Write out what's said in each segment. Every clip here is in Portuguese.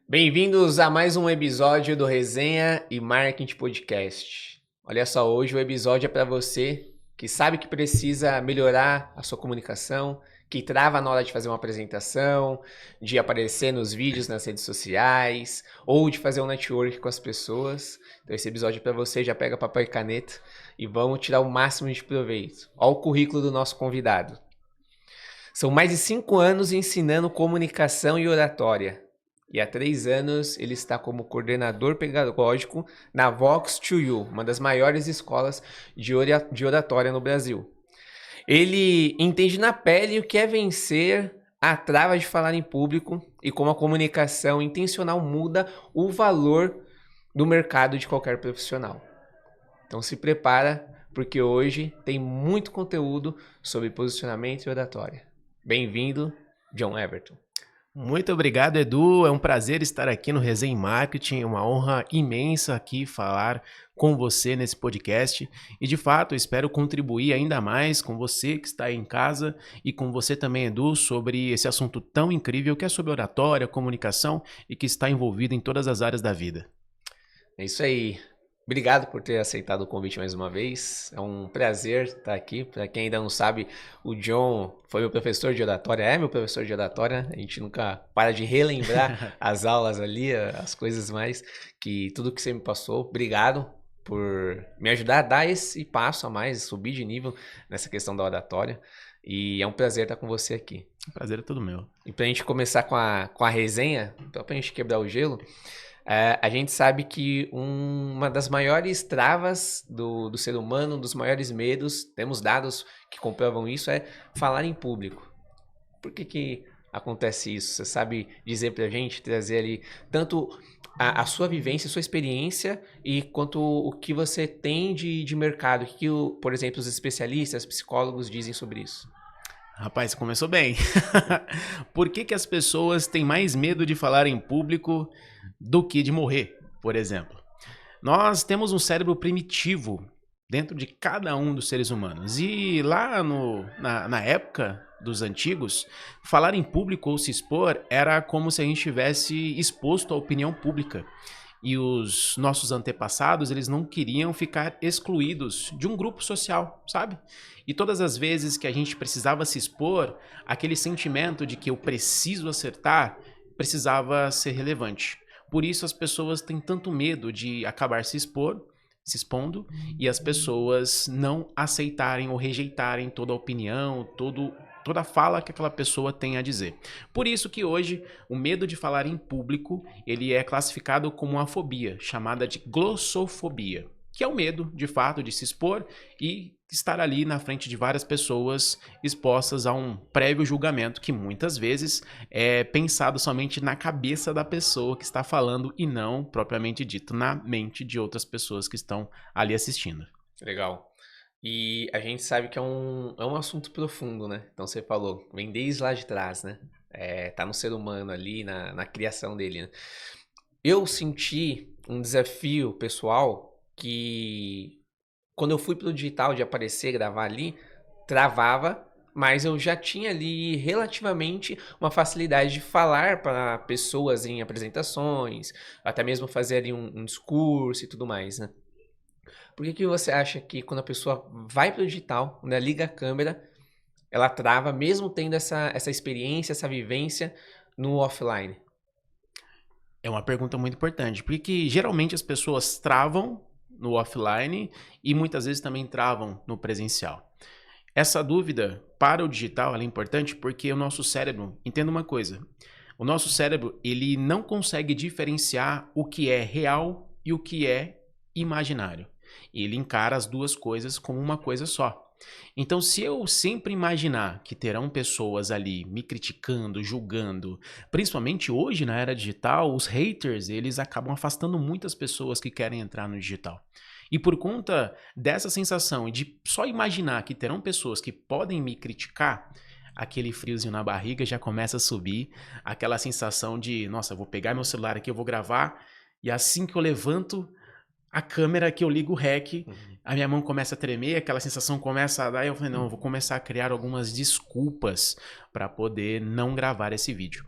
Bem-vindos a mais um episódio do Resenha e Marketing Podcast. Olha só, hoje o episódio é para você que sabe que precisa melhorar a sua comunicação, que trava na hora de fazer uma apresentação, de aparecer nos vídeos nas redes sociais ou de fazer um network com as pessoas. Então esse episódio é para você, já pega papel e caneta e vamos tirar o máximo de proveito. Olha o currículo do nosso convidado. São mais de 5 anos ensinando comunicação e oratória. E há 3 anos ele está como coordenador pedagógico na Vox2U, uma das maiores escolas de oratória no Brasil. Ele entende na pele o que é vencer a trava de falar em público e como a comunicação intencional muda o valor do mercado de qualquer profissional. Então se prepara, porque hoje tem muito conteúdo sobre posicionamento e oratória. Bem-vindo, John Everton. Muito obrigado, Edu. É um prazer estar aqui no Resenha em Marketing. É uma honra imensa aqui falar com você nesse podcast. E, de fato, eu espero contribuir ainda mais com você que está aí em casa e com você também, Edu, sobre esse assunto tão incrível que é sobre oratória, comunicação e que está envolvido em todas as áreas da vida. É isso aí. Obrigado por ter aceitado o convite mais uma vez. É um prazer estar aqui. Para quem ainda não sabe, o John foi meu professor de oratória, é meu professor de oratória. A gente nunca para de relembrar as aulas ali, as coisas mais, que tudo que você me passou. Obrigado por me ajudar a dar esse passo a mais, subir de nível nessa questão da oratória. E é um prazer estar com você aqui. O prazer é todo meu. E para a gente começar com a resenha, então para a gente quebrar o gelo, a gente sabe que uma das maiores travas do ser humano, um dos maiores medos, temos dados que comprovam isso, é falar em público. Por que acontece isso? Você sabe dizer pra gente, trazer ali tanto a sua vivência, a sua experiência e quanto o que você tem de mercado, o que, por exemplo, os especialistas, psicólogos dizem sobre isso? Rapaz, começou bem. Por que as pessoas têm mais medo de falar em público do que de morrer, por exemplo? Nós temos um cérebro primitivo dentro de cada um dos seres humanos. E lá na época dos antigos, falar em público ou se expor era como se a gente estivesse exposto à opinião pública. E os nossos antepassados, eles não queriam ficar excluídos de um grupo social, sabe? E todas as vezes que a gente precisava se expor, aquele sentimento de que eu preciso acertar, precisava ser relevante. Por isso as pessoas têm tanto medo de acabar se expondo, e as pessoas não aceitarem ou rejeitarem toda a opinião, toda a fala que aquela pessoa tem a dizer. Por isso que hoje o medo de falar em público, ele é classificado como uma fobia, chamada de glossofobia, que é o medo, de fato, de se expor e estar ali na frente de várias pessoas expostas a um prévio julgamento que muitas vezes é pensado somente na cabeça da pessoa que está falando e não, propriamente dito, na mente de outras pessoas que estão ali assistindo. Legal. E a gente sabe que é um assunto profundo, né? Então você falou, vem desde lá de trás, né? Tá no ser humano ali, na criação dele, né? Eu senti um desafio pessoal que quando eu fui pro digital de aparecer, gravar ali, travava, mas eu já tinha ali relativamente uma facilidade de falar para pessoas em apresentações, até mesmo fazer ali um discurso e tudo mais, né? Por que você acha que quando a pessoa vai pro digital, né, liga a câmera, ela trava, mesmo tendo essa experiência, essa vivência no offline? É uma pergunta muito importante, porque geralmente as pessoas travam no offline e muitas vezes também travam no presencial. Essa dúvida para o digital ela é importante porque o nosso cérebro, entenda uma coisa, o nosso cérebro ele não consegue diferenciar o que é real e o que é imaginário. Ele encara as duas coisas como uma coisa só. Então, se eu sempre imaginar que terão pessoas ali me criticando, julgando, principalmente hoje na era digital, os haters, eles acabam afastando muitas pessoas que querem entrar no digital. E por conta dessa sensação de só imaginar que terão pessoas que podem me criticar, aquele friozinho na barriga já começa a subir, aquela sensação de, nossa, vou pegar meu celular aqui, eu vou gravar, e assim que eu levanto a câmera que eu ligo o REC, Uhum. a minha mão começa a tremer, aquela sensação começa a dar, e eu falei, não, eu vou começar a criar algumas desculpas para poder não gravar esse vídeo.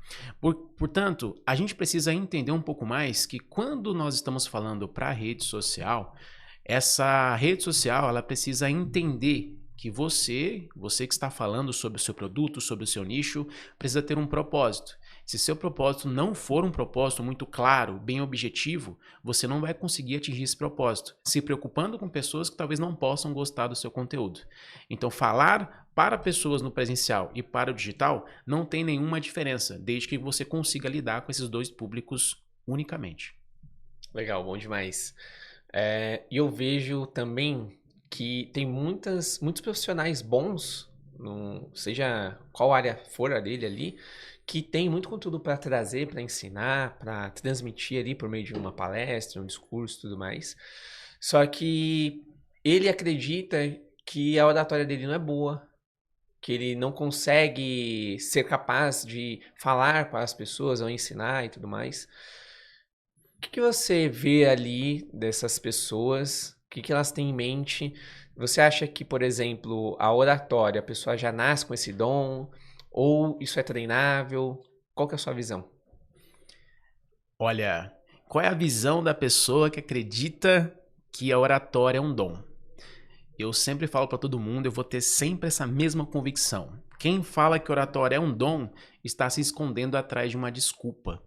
Portanto, a gente precisa entender um pouco mais que quando nós estamos falando para a rede social, essa rede social, ela precisa entender que você que está falando sobre o seu produto, sobre o seu nicho, precisa ter um propósito. Se seu propósito não for um propósito muito claro, bem objetivo, você não vai conseguir atingir esse propósito, se preocupando com pessoas que talvez não possam gostar do seu conteúdo. Então, falar para pessoas no presencial e para o digital não tem nenhuma diferença, desde que você consiga lidar com esses dois públicos unicamente. Legal, bom demais. E eu vejo também que tem muitos profissionais bons, seja qual área for a dele ali, que tem muito conteúdo para trazer, para ensinar, para transmitir ali por meio de uma palestra, um discurso e tudo mais. Só que ele acredita que a oratória dele não é boa, que ele não consegue ser capaz de falar para as pessoas ou ensinar e tudo mais. O que você vê ali dessas pessoas? O que elas têm em mente? Você acha que, por exemplo, a oratória, a pessoa já nasce com esse dom? Ou isso é treinável? Qual que é a sua visão? Olha, qual é a visão da pessoa que acredita que a oratória é um dom? Eu sempre falo para todo mundo, eu vou ter sempre essa mesma convicção. Quem fala que oratória é um dom está se escondendo atrás de uma desculpa.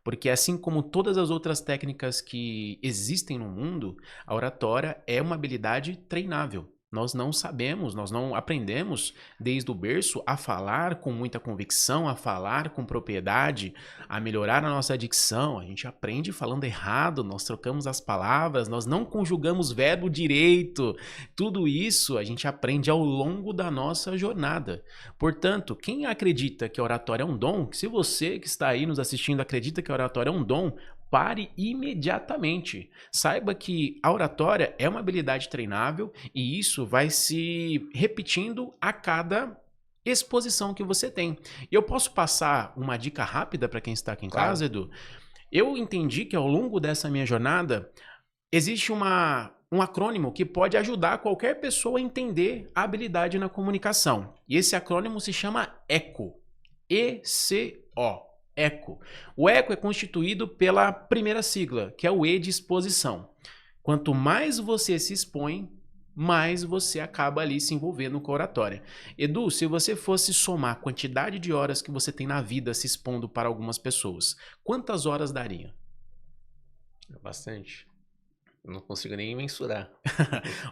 Porque assim como todas as outras técnicas que existem no mundo, a oratória é uma habilidade treinável. Nós não sabemos, nós não aprendemos desde o berço a falar com muita convicção, a falar com propriedade, a melhorar a nossa dicção. A gente aprende falando errado, nós trocamos as palavras, nós não conjugamos verbo direito. Tudo isso a gente aprende ao longo da nossa jornada. Portanto, quem acredita que a oratória é um dom, se você que está aí nos assistindo acredita que a oratória é um dom, pare imediatamente. Saiba que a oratória é uma habilidade treinável e isso vai se repetindo a cada exposição que você tem. E eu posso passar uma dica rápida para quem está aqui em Claro. casa, Edu? Eu entendi que ao longo dessa minha jornada existe um acrônimo que pode ajudar qualquer pessoa a entender a habilidade na comunicação. E esse acrônimo se chama ECO. ECO. ECO. O ECO é constituído pela primeira sigla, que é o E de exposição. Quanto mais você se expõe, mais você acaba ali se envolvendo com a oratória. Edu, se você fosse somar a quantidade de horas que você tem na vida se expondo para algumas pessoas, quantas horas daria? Bastante. Não consigo nem mensurar.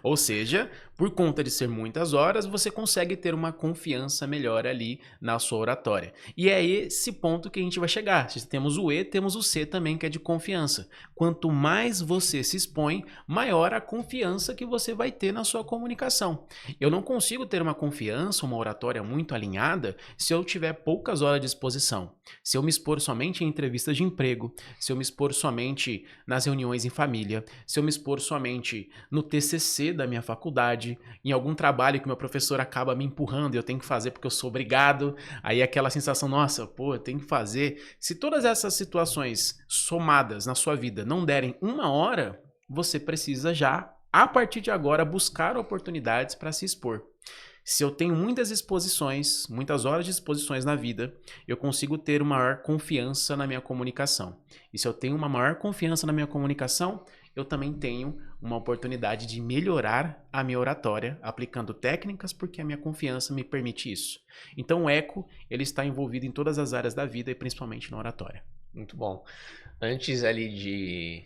Ou seja, por conta de ser muitas horas, você consegue ter uma confiança melhor ali na sua oratória. E é esse ponto que a gente vai chegar. Se temos o E, temos o C também, que é de confiança. Quanto mais você se expõe, maior a confiança que você vai ter na sua comunicação. Eu não consigo ter uma confiança, uma oratória muito alinhada, se eu tiver poucas horas de exposição. Se eu me expor somente em entrevistas de emprego, se eu me expor somente nas reuniões em família, se eu me expor somente no TCC da minha faculdade, em algum trabalho que meu professor acaba me empurrando e eu tenho que fazer porque eu sou obrigado, aí aquela sensação, nossa, pô, eu tenho que fazer. Se todas essas situações somadas na sua vida não derem uma hora, você precisa já, a partir de agora, buscar oportunidades para se expor. Se eu tenho muitas exposições, muitas horas de exposições na vida, eu consigo ter uma maior confiança na minha comunicação. E se eu tenho uma maior confiança na minha comunicação, eu também tenho uma oportunidade de melhorar a minha oratória, aplicando técnicas, porque a minha confiança me permite isso. Então o eco, ele está envolvido em todas as áreas da vida e principalmente na oratória. Muito bom. Antes ali de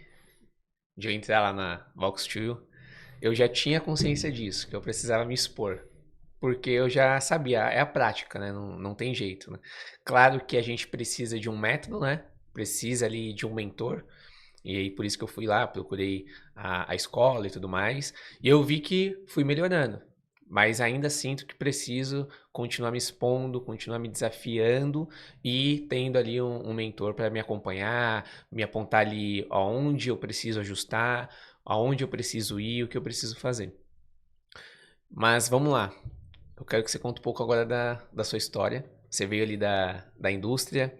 eu entrar lá na Vox Studio, eu já tinha consciência disso, que eu precisava me expor. Porque eu já sabia, é a prática, né? Não tem jeito, né? Claro que a gente precisa de um método, né? Precisa ali de um mentor. E aí por isso que eu fui lá, procurei a escola e tudo mais. E eu vi que fui melhorando. Mas ainda sinto que preciso continuar me expondo, continuar me desafiando e tendo ali um mentor para me acompanhar, me apontar ali aonde eu preciso ajustar, aonde eu preciso ir, o que eu preciso fazer. Mas vamos lá. Eu quero que você conte um pouco agora da sua história. Você veio ali da indústria,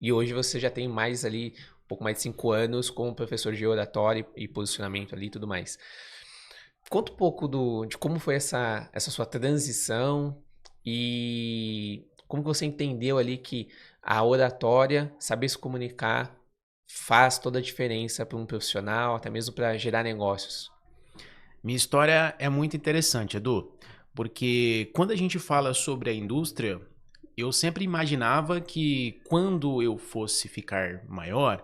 e hoje você já tem mais ali pouco mais de 5 anos como professor de oratória e posicionamento ali e tudo mais. Conta um pouco de como foi essa sua transição e como que você entendeu ali que a oratória, saber se comunicar, faz toda a diferença para um profissional, até mesmo para gerar negócios. Minha história é muito interessante, Edu, porque quando a gente fala sobre a indústria, eu sempre imaginava que quando eu fosse ficar maior,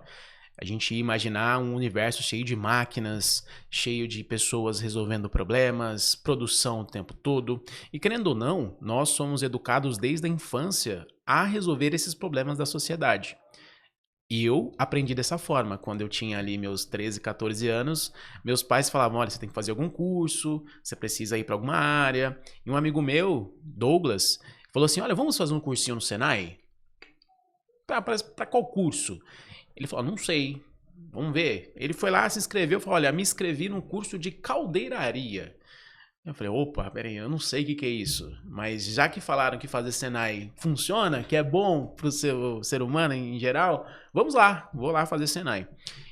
a gente ia imaginar um universo cheio de máquinas, cheio de pessoas resolvendo problemas, produção o tempo todo. E querendo ou não, nós somos educados desde a infância a resolver esses problemas da sociedade. E eu aprendi dessa forma. Quando eu tinha ali meus 13, 14 anos, meus pais falavam: olha, você tem que fazer algum curso, você precisa ir para alguma área. E um amigo meu, Douglas, falou assim: olha, vamos fazer um cursinho no Senai? Para qual curso? Ele falou: não sei, vamos ver. Ele foi lá, se inscreveu, falou: olha, me inscrevi num curso de caldeiraria. Eu falei: opa, peraí, eu não sei o que é isso, mas já que falaram que fazer Senai funciona, que é bom para o ser humano em geral, vamos lá, vou lá fazer Senai.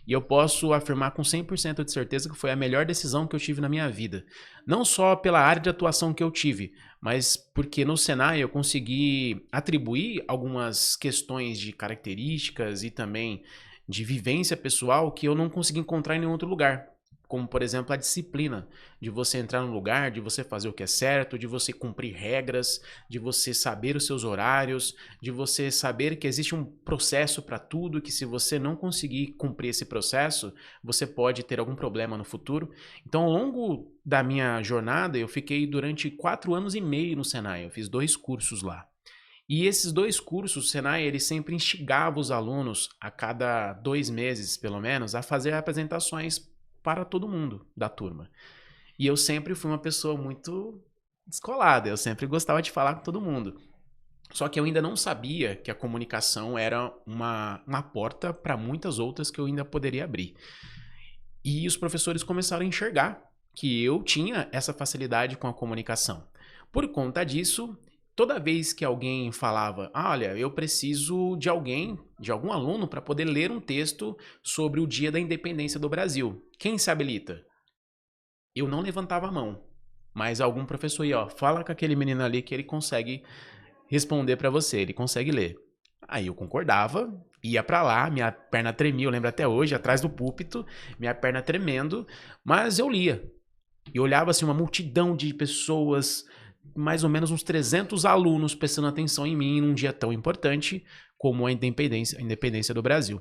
E eu posso afirmar com 100% de certeza que foi a melhor decisão que eu tive na minha vida. Não só pela área de atuação que eu tive, mas porque no Senai eu consegui atribuir algumas questões de características e também de vivência pessoal que eu não consegui encontrar em nenhum outro lugar. Como, por exemplo, a disciplina de você entrar no lugar, de você fazer o que é certo, de você cumprir regras, de você saber os seus horários, de você saber que existe um processo para tudo, que se você não conseguir cumprir esse processo, você pode ter algum problema no futuro. Então, ao longo da minha jornada, eu fiquei durante 4 anos e meio no Senai. Eu fiz 2 cursos lá. E esses 2 cursos, o Senai, ele sempre instigava os alunos, a cada 2 meses, pelo menos, a fazer apresentações para todo mundo da turma. E eu sempre fui uma pessoa muito descolada, eu sempre gostava de falar com todo mundo. Só que eu ainda não sabia que a comunicação era uma porta para muitas outras que eu ainda poderia abrir. E os professores começaram a enxergar que eu tinha essa facilidade com a comunicação. Por conta disso, toda vez que alguém falava: olha, eu preciso de alguém, de algum aluno, para poder ler um texto sobre o Dia da Independência do Brasil, quem se habilita? Eu não levantava a mão, mas algum professor ia: ó, fala com aquele menino ali que ele consegue responder para você, ele consegue ler. Aí eu concordava, ia para lá, minha perna tremia, eu lembro até hoje, atrás do púlpito, minha perna tremendo, mas eu lia. E olhava assim uma multidão de pessoas, mais ou menos uns 300 alunos prestando atenção em mim num dia tão importante como a independência do Brasil.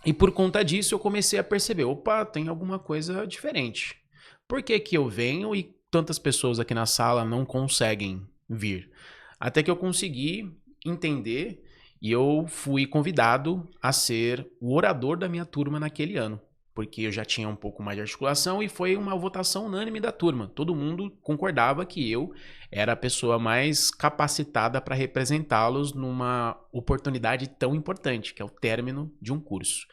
E por conta disso eu comecei a perceber: opa, tem alguma coisa diferente. Por que que eu venho e tantas pessoas aqui na sala não conseguem vir? Até que eu consegui entender e eu fui convidado a ser o orador da minha turma naquele ano. Porque eu já tinha um pouco mais de articulação e foi uma votação unânime da turma. Todo mundo concordava que eu era a pessoa mais capacitada para representá-los numa oportunidade tão importante, que é o término de um curso.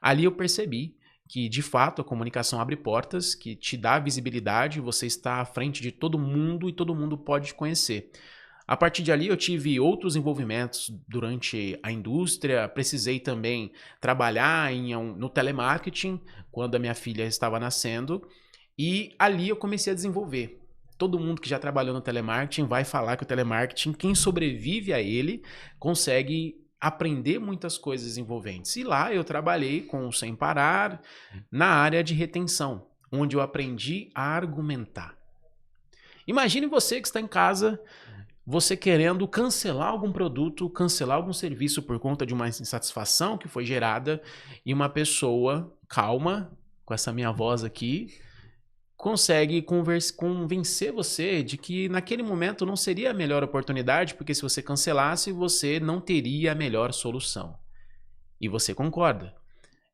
Ali eu percebi que, de fato, a comunicação abre portas, que te dá visibilidade, você está à frente de todo mundo e todo mundo pode te conhecer. A partir de ali eu tive outros envolvimentos durante a indústria, precisei também trabalhar no telemarketing quando a minha filha estava nascendo e ali eu comecei a desenvolver. Todo mundo que já trabalhou no telemarketing vai falar que o telemarketing, quem sobrevive a ele, consegue aprender muitas coisas envolventes. E lá eu trabalhei com o Sem Parar na área de retenção, onde eu aprendi a argumentar. Imagine você que está em casa, você querendo cancelar algum produto, cancelar algum serviço por conta de uma insatisfação que foi gerada e uma pessoa calma, com essa minha voz aqui, consegue convencer você de que naquele momento não seria a melhor oportunidade, porque se você cancelasse, você não teria a melhor solução. E você concorda.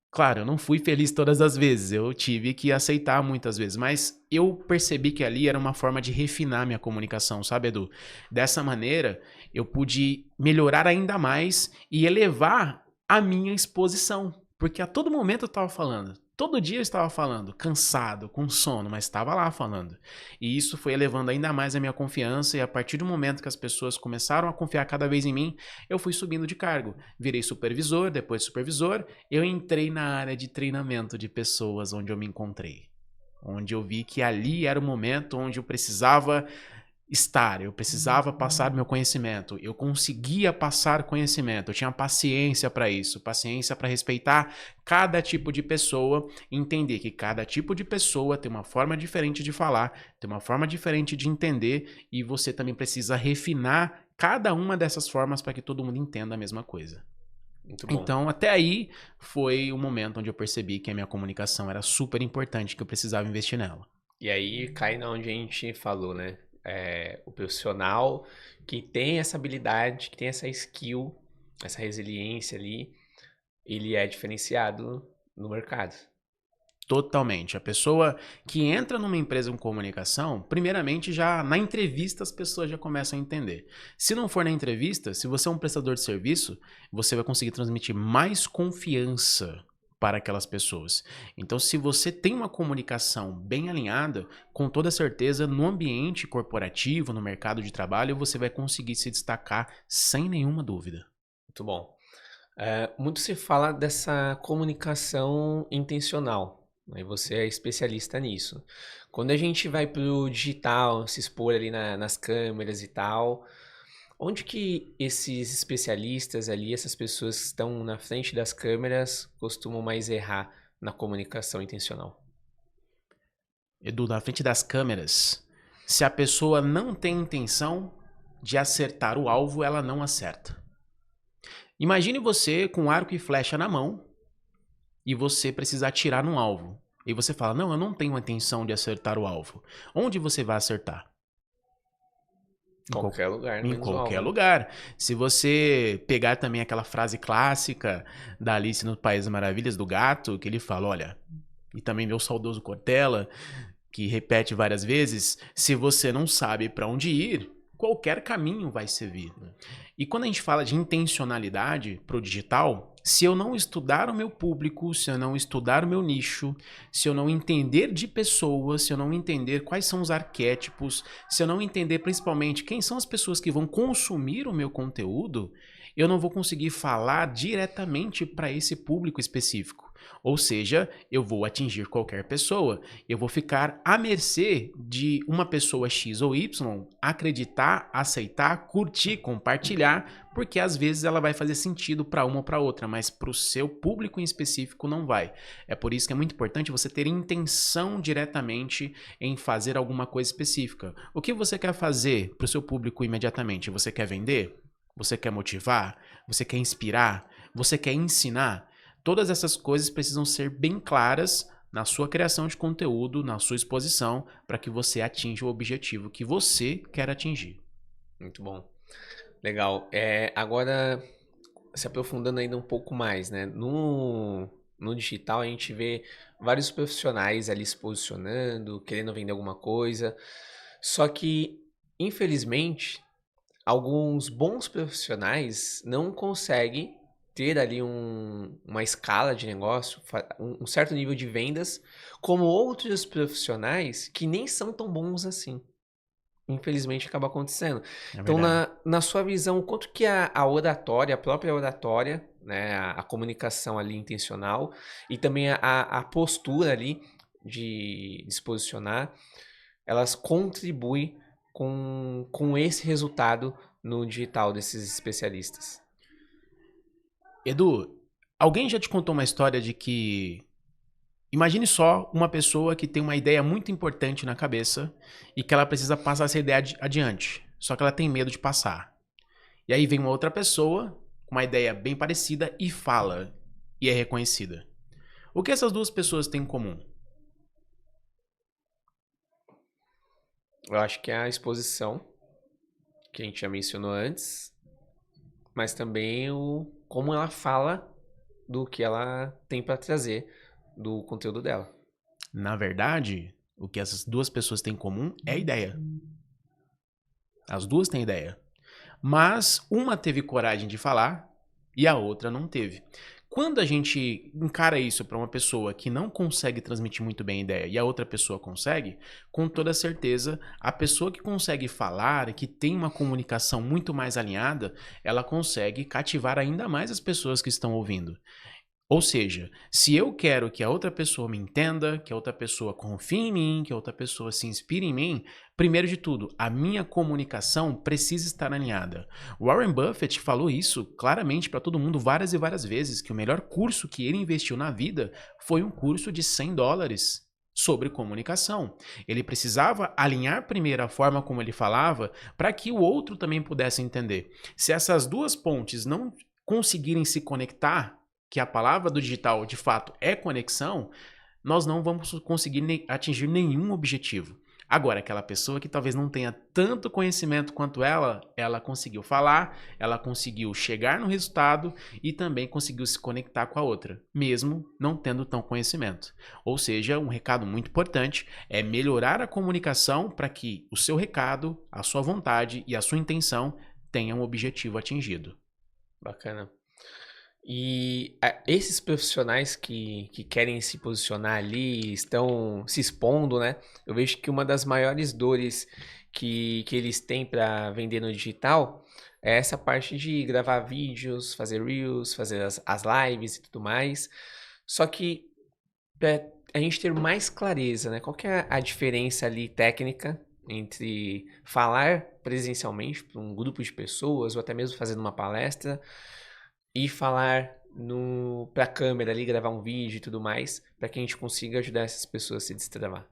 Claro, eu não fui feliz todas as vezes, eu tive que aceitar muitas vezes, mas eu percebi que ali era uma forma de refinar minha comunicação, sabe, Edu? Dessa maneira, eu pude melhorar ainda mais e elevar a minha exposição, porque a todo momento eu estava falando. Todo dia eu estava falando, cansado, com sono, mas estava lá falando. E isso foi elevando ainda mais a minha confiança, e a partir do momento que as pessoas começaram a confiar cada vez em mim, eu fui subindo de cargo. Virei supervisor, depois supervisor, eu entrei na área de treinamento de pessoas, onde eu me encontrei. Onde eu vi que ali era o momento onde eu precisava estar, eu precisava passar meu conhecimento, eu conseguia passar conhecimento, eu tinha paciência para isso, paciência para respeitar cada tipo de pessoa, entender que cada tipo de pessoa tem uma forma diferente de falar, tem uma forma diferente de entender, e você também precisa refinar cada uma dessas formas para que todo mundo entenda a mesma coisa. Muito bom. Então, até aí foi o momento onde eu percebi que a minha comunicação era super importante, que eu precisava investir nela. E aí cai na onde a gente falou, né? O profissional que tem essa habilidade, que tem essa skill, essa resiliência ali, ele é diferenciado no mercado. Totalmente. A pessoa que entra numa empresa com comunicação, primeiramente já na entrevista as pessoas já começam a entender. Se não for na entrevista, se você é um prestador de serviço, você vai conseguir transmitir mais confiança para aquelas pessoas. Então, se você tem uma comunicação bem alinhada, com toda certeza, no ambiente corporativo, no mercado de trabalho, você vai conseguir se destacar sem nenhuma dúvida. Muito bom. Muito se fala dessa comunicação intencional, né? Você é especialista nisso. Quando a gente vai para o digital, se expor ali nas câmeras e tal, onde que esses especialistas ali, essas pessoas que estão na frente das câmeras, costumam mais errar na comunicação intencional? Edu, na frente das câmeras, se a pessoa não tem intenção de acertar o alvo, ela não acerta. Imagine você com arco e flecha na mão e você precisa atirar num alvo. E você fala, não, eu não tenho a intenção de acertar o alvo. Onde você vai acertar? Qualquer lugar, Em menos o qualquer alvo. lugar. Se você pegar também aquela frase clássica da Alice no País das Maravilhas, do gato, que ele fala, olha, e também meu saudoso Cortella, que repete várias vezes, se você não sabe para onde ir, qualquer caminho vai servir. E quando a gente fala de intencionalidade para o digital, se eu não estudar o meu público, se eu não estudar o meu nicho, se eu não entender de pessoas, se eu não entender quais são os arquétipos, se eu não entender principalmente quem são as pessoas que vão consumir o meu conteúdo, eu não vou conseguir falar diretamente para esse público específico. Ou seja, eu vou atingir qualquer pessoa. Eu vou ficar à mercê de uma pessoa X ou Y acreditar, aceitar, curtir, compartilhar, porque às vezes ela vai fazer sentido para uma ou para outra, mas para o seu público em específico não vai. É por isso que é muito importante você ter intenção diretamente em fazer alguma coisa específica. O que você quer fazer para o seu público imediatamente? Você quer vender? Você quer motivar? Você quer inspirar? Você quer ensinar? Todas essas coisas precisam ser bem claras na sua criação de conteúdo, na sua exposição, para que você atinja o objetivo que você quer atingir. Muito bom. Legal. Agora, se aprofundando ainda um pouco mais, né? No digital, a gente vê vários profissionais ali se posicionando, querendo vender alguma coisa. Só que, infelizmente, alguns bons profissionais não conseguem ter ali uma escala de negócio, um certo nível de vendas, como outros profissionais que nem são tão bons assim. Infelizmente acaba acontecendo. É Então, verdade. na sua visão, o quanto que a oratória, a própria oratória, né, a comunicação ali intencional e também a postura ali de se posicionar, elas contribuem com esse resultado no digital desses especialistas? Edu, alguém já te contou uma história de que... Imagine só uma pessoa que tem uma ideia muito importante na cabeça e que ela precisa passar essa ideia adiante, só que ela tem medo de passar. E aí vem uma outra pessoa com uma ideia bem parecida e fala, e é reconhecida. O que essas duas pessoas têm em comum? Eu acho que é a exposição, que a gente já mencionou antes, mas também como ela fala do que ela tem para trazer do conteúdo dela. Na verdade, o que essas duas pessoas têm em comum é a ideia. As duas têm ideia. Mas uma teve coragem de falar e a outra não teve. Quando a gente encara isso para uma pessoa que não consegue transmitir muito bem a ideia e a outra pessoa consegue, com toda certeza, a pessoa que consegue falar, que tem uma comunicação muito mais alinhada, ela consegue cativar ainda mais as pessoas que estão ouvindo. Ou seja, se eu quero que a outra pessoa me entenda, que a outra pessoa confie em mim, que a outra pessoa se inspire em mim, primeiro de tudo, a minha comunicação precisa estar alinhada. Warren Buffett falou isso claramente para todo mundo várias e várias vezes, que o melhor curso que ele investiu na vida foi um curso de US$ 100 sobre comunicação. Ele precisava alinhar primeiro a forma como ele falava para que o outro também pudesse entender. Se essas duas pontes não conseguirem se conectar, que a palavra do digital de fato é conexão, nós não vamos conseguir atingir nenhum objetivo. Agora, aquela pessoa que talvez não tenha tanto conhecimento quanto ela conseguiu falar, ela conseguiu chegar no resultado e também conseguiu se conectar com a outra, mesmo não tendo tão conhecimento. Ou seja, um recado muito importante é melhorar a comunicação para que o seu recado, a sua vontade e a sua intenção tenham um objetivo atingido. Bacana. E esses profissionais que querem se posicionar ali, estão se expondo, né? Eu vejo que uma das maiores dores que eles têm para vender no digital é essa parte de gravar vídeos, fazer reels, fazer as lives e tudo mais. Só que para a gente ter mais clareza, né? Qual que é a diferença ali técnica entre falar presencialmente para um grupo de pessoas ou até mesmo fazendo uma palestra e falar no pra câmera ali, gravar um vídeo e tudo mais, para que a gente consiga ajudar essas pessoas a se destravar.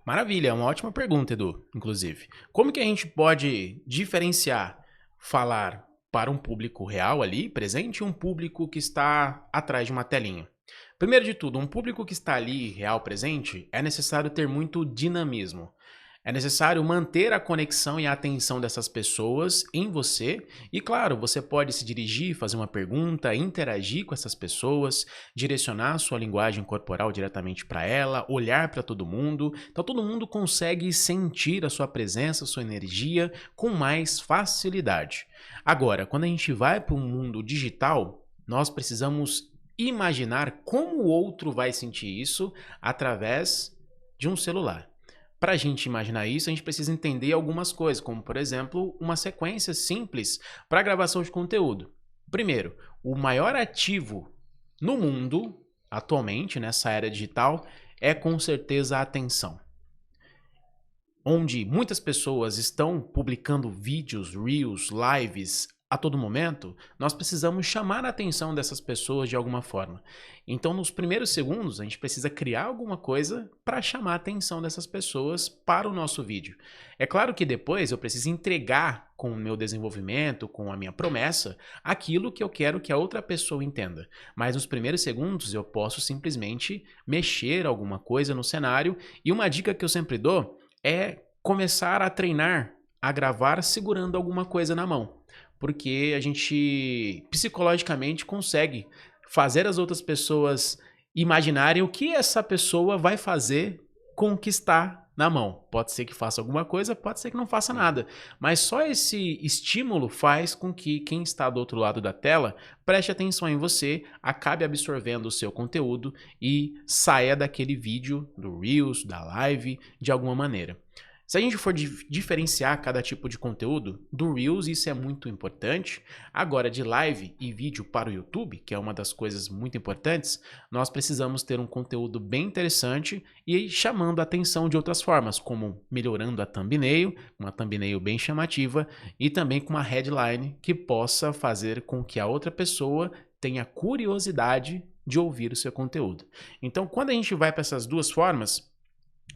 Maravilha, é uma ótima pergunta, Edu, inclusive. Como que a gente pode diferenciar falar para um público real ali, presente, e um público que está atrás de uma telinha? Primeiro de tudo, um público que está ali, real, presente, é necessário ter muito dinamismo. É necessário manter a conexão e a atenção dessas pessoas em você. E claro, você pode se dirigir, fazer uma pergunta, interagir com essas pessoas, direcionar a sua linguagem corporal diretamente para ela, olhar para todo mundo. Então todo mundo consegue sentir a sua presença, a sua energia com mais facilidade. Agora, quando a gente vai para um mundo digital, nós precisamos imaginar como o outro vai sentir isso através de um celular. Para a gente imaginar isso, a gente precisa entender algumas coisas, como, por exemplo, uma sequência simples para gravação de conteúdo. Primeiro, o maior ativo no mundo, atualmente, nessa era digital, é com certeza a atenção. Onde muitas pessoas estão publicando vídeos, reels, lives a todo momento, nós precisamos chamar a atenção dessas pessoas de alguma forma. Então, nos primeiros segundos, a gente precisa criar alguma coisa para chamar a atenção dessas pessoas para o nosso vídeo. É claro que depois eu preciso entregar com o meu desenvolvimento, com a minha promessa, aquilo que eu quero que a outra pessoa entenda. Mas nos primeiros segundos eu posso simplesmente mexer alguma coisa no cenário. E uma dica que eu sempre dou é começar a treinar, a gravar segurando alguma coisa na mão. Porque a gente psicologicamente consegue fazer as outras pessoas imaginarem o que essa pessoa vai fazer com o que está na mão. Pode ser que faça alguma coisa, pode ser que não faça nada. Mas só esse estímulo faz com que quem está do outro lado da tela preste atenção em você, acabe absorvendo o seu conteúdo e saia daquele vídeo, do Reels, da live, de alguma maneira. Se a gente for diferenciar cada tipo de conteúdo, do Reels isso é muito importante. Agora, de live e vídeo para o YouTube, que é uma das coisas muito importantes, nós precisamos ter um conteúdo bem interessante e chamando a atenção de outras formas, como melhorando a thumbnail, uma thumbnail bem chamativa, e também com uma headline que possa fazer com que a outra pessoa tenha curiosidade de ouvir o seu conteúdo. Então, quando a gente vai para essas duas formas,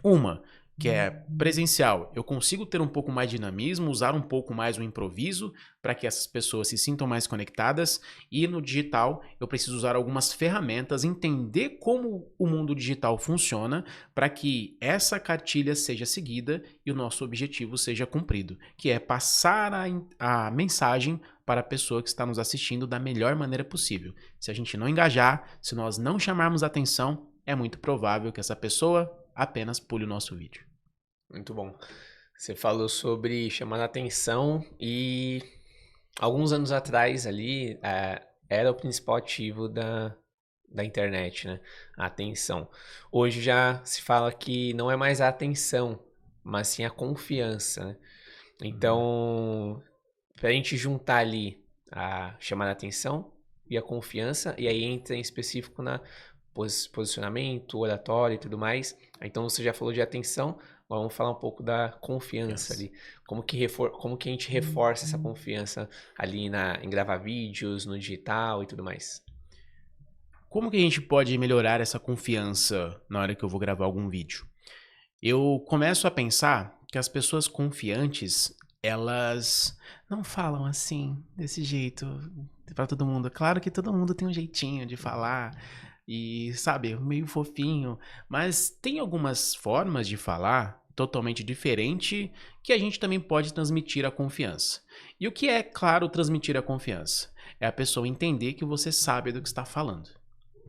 uma que é presencial, eu consigo ter um pouco mais de dinamismo, usar um pouco mais o improviso para que essas pessoas se sintam mais conectadas, e no digital eu preciso usar algumas ferramentas, entender como o mundo digital funciona para que essa cartilha seja seguida e o nosso objetivo seja cumprido, que é passar a mensagem para a pessoa que está nos assistindo da melhor maneira possível. Se a gente não engajar, se nós não chamarmos atenção, é muito provável que essa pessoa apenas pule o nosso vídeo. Muito bom. Você falou sobre chamar a atenção e alguns anos atrás ali era o principal ativo da internet, né? A atenção. Hoje já se fala que não é mais a atenção, mas sim a confiança, né? Então, para a gente juntar ali a chamada atenção e a confiança, e aí entra em específico na posicionamento, oratório e tudo mais. Então você já falou de atenção, agora vamos falar um pouco da confiança ali. Como que a gente reforça essa confiança ali em gravar vídeos, no digital e tudo mais. Como que a gente pode melhorar essa confiança na hora que eu vou gravar algum vídeo? Eu começo a pensar que as pessoas confiantes, elas não falam assim, desse jeito, pra todo mundo. Claro que todo mundo tem um jeitinho de falar e, sabe, meio fofinho, mas tem algumas formas de falar totalmente diferente que a gente também pode transmitir a confiança. E o que é, claro, transmitir a confiança? É a pessoa entender que você sabe do que está falando.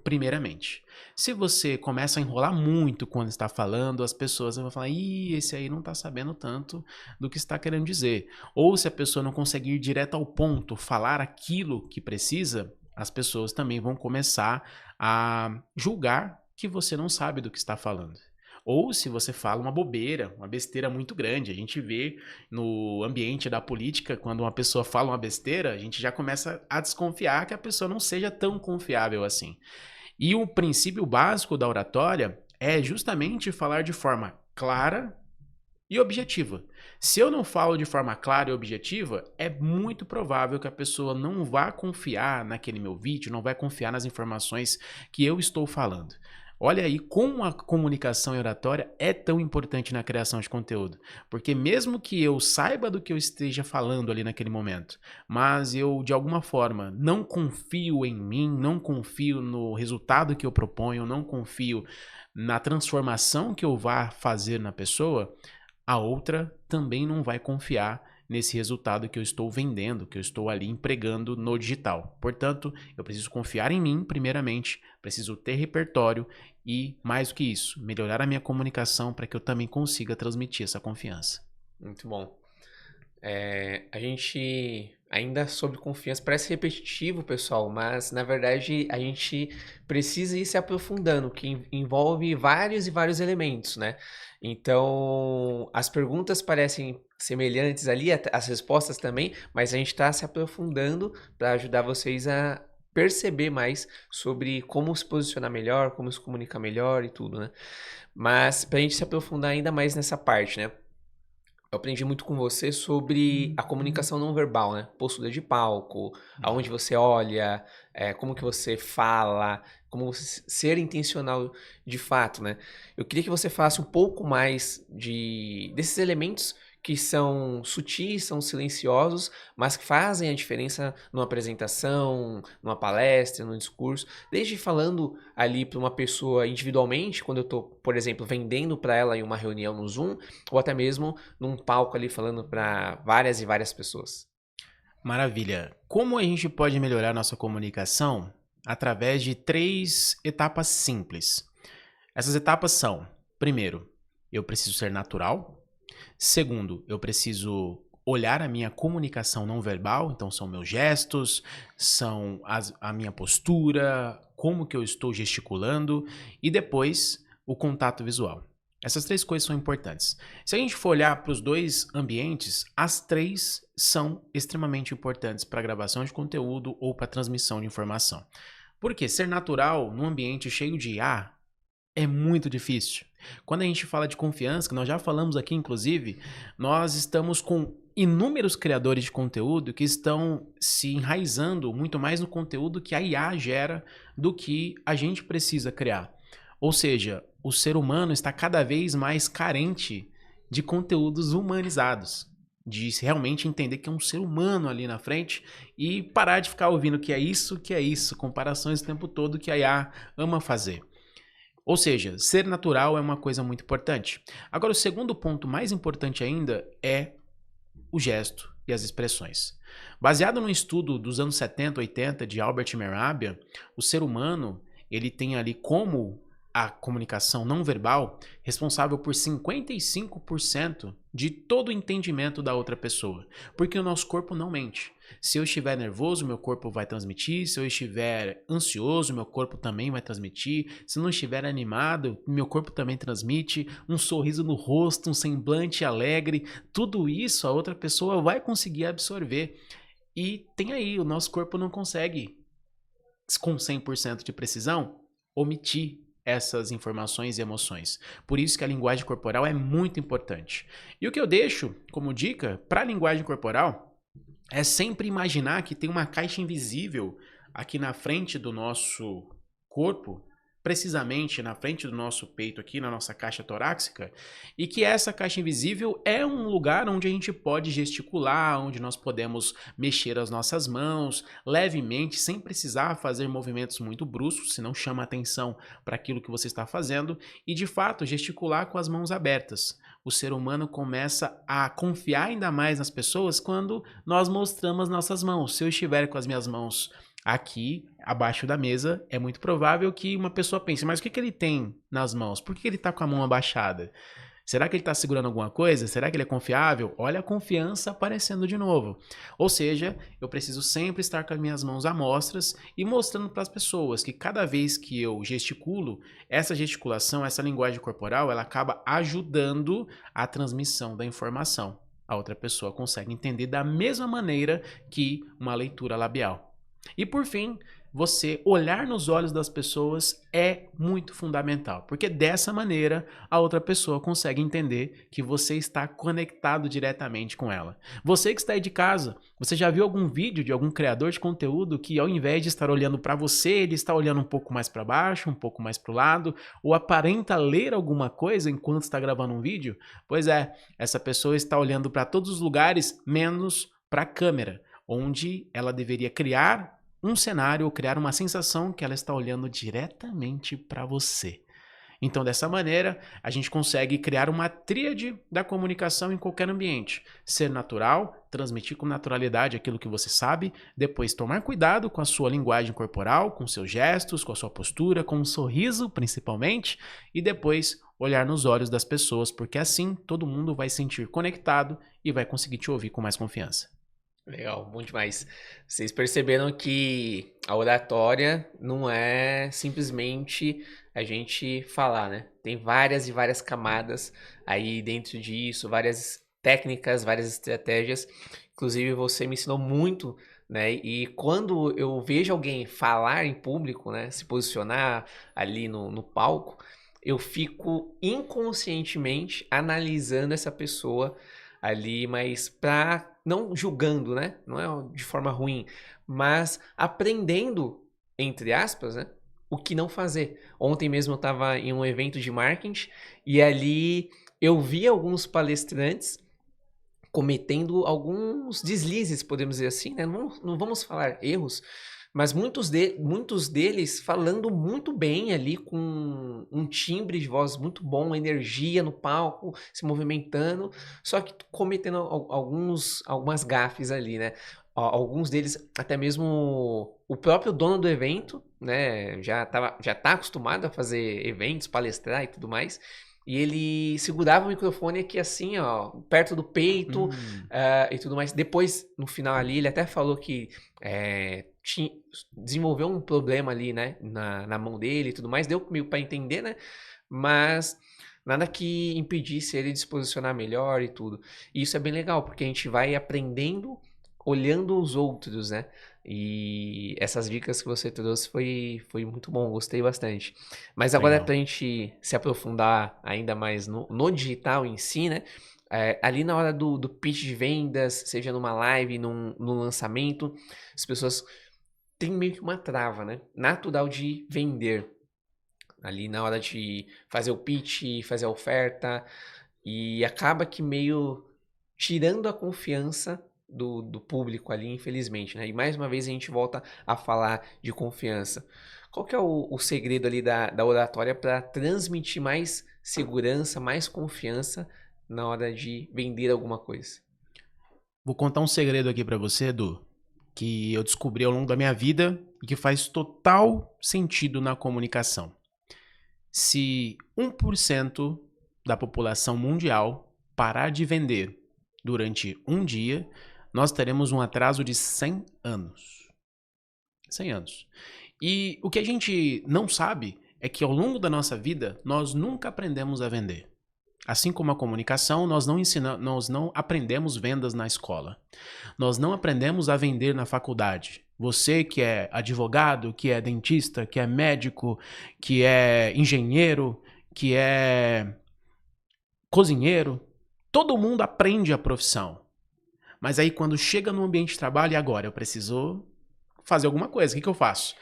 Primeiramente, se você começa a enrolar muito quando está falando, as pessoas vão falar, ih, esse aí não está sabendo tanto do que está querendo dizer. Ou se a pessoa não conseguir ir direto ao ponto, falar aquilo que precisa, as pessoas também vão começar a julgar que você não sabe do que está falando. Ou se você fala uma bobeira, uma besteira muito grande. A gente vê no ambiente da política, quando uma pessoa fala uma besteira, a gente já começa a desconfiar que a pessoa não seja tão confiável assim. E o princípio básico da oratória é justamente falar de forma clara e objetiva. Se eu não falo de forma clara e objetiva, é muito provável que a pessoa não vá confiar naquele meu vídeo, não vai confiar nas informações que eu estou falando. Olha aí como a comunicação e oratória é tão importante na criação de conteúdo. Porque mesmo que eu saiba do que eu esteja falando ali naquele momento, mas eu, de alguma forma, não confio em mim, não confio no resultado que eu proponho, não confio na transformação que eu vá fazer na pessoa, a outra também não vai confiar nesse resultado que eu estou vendendo, que eu estou ali empregando no digital. Portanto, eu preciso confiar em mim, primeiramente, preciso ter repertório e, mais do que isso, melhorar a minha comunicação para que eu também consiga transmitir essa confiança. Muito bom. A gente, ainda sobre confiança, parece repetitivo, pessoal, mas na verdade a gente precisa ir se aprofundando, que envolve vários e vários elementos, né? Então, as perguntas parecem semelhantes ali, as respostas também, mas a gente está se aprofundando para ajudar vocês a perceber mais sobre como se posicionar melhor, como se comunicar melhor e tudo, né? Mas para a gente se aprofundar ainda mais nessa parte, né? Eu aprendi muito com você sobre a comunicação não verbal, né? Postura de palco, aonde você olha, como que você fala, como você ser intencional de fato, né? Eu queria que você falasse um pouco mais desses elementos que são sutis, são silenciosos, mas que fazem a diferença numa apresentação, numa palestra, num discurso. Desde falando ali para uma pessoa individualmente, quando eu estou, por exemplo, vendendo para ela em uma reunião no Zoom, ou até mesmo num palco ali falando para várias e várias pessoas. Maravilha. Como a gente pode melhorar nossa comunicação? Através de 3 etapas simples. Essas etapas são: primeiro, eu preciso ser natural. Segundo, eu preciso olhar a minha comunicação não verbal, então são meus gestos, são a minha postura, como que eu estou gesticulando e depois o contato visual. Essas 3 coisas são importantes. Se a gente for olhar para os 2 ambientes, as 3 são extremamente importantes para a gravação de conteúdo ou para a transmissão de informação. Porque ser natural num ambiente cheio de IA é muito difícil. Quando a gente fala de confiança, que nós já falamos aqui, inclusive, nós estamos com inúmeros criadores de conteúdo que estão se enraizando muito mais no conteúdo que a IA gera do que a gente precisa criar. Ou seja, o ser humano está cada vez mais carente de conteúdos humanizados, de realmente entender que é um ser humano ali na frente e parar de ficar ouvindo que é isso, comparações o tempo todo que a IA ama fazer. Ou seja, ser natural é uma coisa muito importante. Agora, o segundo ponto mais importante ainda é o gesto e as expressões. Baseado num estudo dos anos 70, 80 de Albert Mehrabian, o ser humano ele tem ali como a comunicação não verbal responsável por 55% de todo o entendimento da outra pessoa. Porque o nosso corpo não mente. Se eu estiver nervoso, meu corpo vai transmitir. Se eu estiver ansioso, meu corpo também vai transmitir. Se não estiver animado, meu corpo também transmite. Um sorriso no rosto, um semblante alegre, tudo isso a outra pessoa vai conseguir absorver. E tem aí, o nosso corpo não consegue, com 100% de precisão, omitir essas informações e emoções. Por isso que a linguagem corporal é muito importante. E o que eu deixo como dica para a linguagem corporal é sempre imaginar que tem uma caixa invisível aqui na frente do nosso corpo, precisamente na frente do nosso peito aqui, na nossa caixa torácica, e que essa caixa invisível é um lugar onde a gente pode gesticular, onde nós podemos mexer as nossas mãos levemente, sem precisar fazer movimentos muito bruscos, senão chama atenção para aquilo que você está fazendo, e de fato gesticular com as mãos abertas. O ser humano começa a confiar ainda mais nas pessoas quando nós mostramos nossas mãos. Se eu estiver com as minhas mãos aqui, abaixo da mesa, é muito provável que uma pessoa pense, mas o que ele tem nas mãos? Por que ele está com a mão abaixada? Será que ele está segurando alguma coisa? Será que ele é confiável? Olha a confiança aparecendo de novo. Ou seja, eu preciso sempre estar com as minhas mãos à mostras e mostrando para as pessoas que cada vez que eu gesticulo, essa gesticulação, essa linguagem corporal, ela acaba ajudando a transmissão da informação. A outra pessoa consegue entender da mesma maneira que uma leitura labial. E por fim, você olhar nos olhos das pessoas é muito fundamental, porque dessa maneira a outra pessoa consegue entender que você está conectado diretamente com ela. Você que está aí de casa, você já viu algum vídeo de algum criador de conteúdo que ao invés de estar olhando para você, ele está olhando um pouco mais para baixo, um pouco mais para o lado, ou aparenta ler alguma coisa enquanto está gravando um vídeo? Pois é, essa pessoa está olhando para todos os lugares, menos para a câmera, onde ela deveria criar um cenário ou criar uma sensação que ela está olhando diretamente para você. Então, dessa maneira, a gente consegue criar uma tríade da comunicação em qualquer ambiente. Ser natural, transmitir com naturalidade aquilo que você sabe, depois tomar cuidado com a sua linguagem corporal, com seus gestos, com a sua postura, com um sorriso principalmente, e depois olhar nos olhos das pessoas, porque assim todo mundo vai se sentir conectado e vai conseguir te ouvir com mais confiança. Legal, bom demais. Vocês perceberam que a oratória não é simplesmente a gente falar, né? Tem várias e várias camadas aí dentro disso, várias técnicas, várias estratégias. Inclusive, você me ensinou muito, né? E quando eu vejo alguém falar em público, né? Se posicionar ali no palco, eu fico inconscientemente analisando essa pessoa ali, mas para não julgando, né? Não é de forma ruim, mas aprendendo, entre aspas, né? O que não fazer. Ontem mesmo eu estava em um evento de marketing e ali eu vi alguns palestrantes cometendo alguns deslizes, podemos dizer assim, né? Não vamos falar erros, mas muitos deles falando muito bem ali, com um timbre de voz muito bom, energia no palco, se movimentando, só que cometendo algumas gafes ali, né? Alguns deles, até mesmo o próprio dono do evento, né? Já tá acostumado a fazer eventos, palestrar e tudo mais. E ele segurava o microfone aqui assim, ó, perto do peito, e tudo mais. Depois, no final ali, ele até falou que desenvolveu um problema ali, né, na mão dele e tudo mais. Deu comigo para entender, né? Mas nada que impedisse ele de se posicionar melhor e tudo. E isso é bem legal, porque a gente vai aprendendo olhando os outros, né? E essas dicas que você trouxe foi muito bom, gostei bastante. Mas agora, para a gente se aprofundar ainda mais no digital em si, né? Ali na hora do pitch de vendas, seja numa live, no lançamento, as pessoas têm meio que uma trava, né? Natural de vender. Ali na hora de fazer o pitch, fazer a oferta, e acaba que meio tirando a confiança do público ali, infelizmente, né? E mais uma vez a gente volta a falar de confiança. Qual que é o segredo ali da oratória para transmitir mais segurança, mais confiança na hora de vender alguma coisa? Vou contar um segredo aqui para você, Edu, que eu descobri ao longo da minha vida e que faz total sentido na comunicação. Se 1% da população mundial parar de vender durante um dia, nós teremos um atraso de 100 anos. 100 anos. E o que a gente não sabe é que ao longo da nossa vida, nós nunca aprendemos a vender. Assim como a comunicação, nós não aprendemos vendas na escola. Nós não aprendemos a vender na faculdade. Você que é advogado, que é dentista, que é médico, que é engenheiro, que é cozinheiro, todo mundo aprende a profissão. Mas aí quando chega no ambiente de trabalho, e agora? Eu preciso fazer alguma coisa, o que eu faço?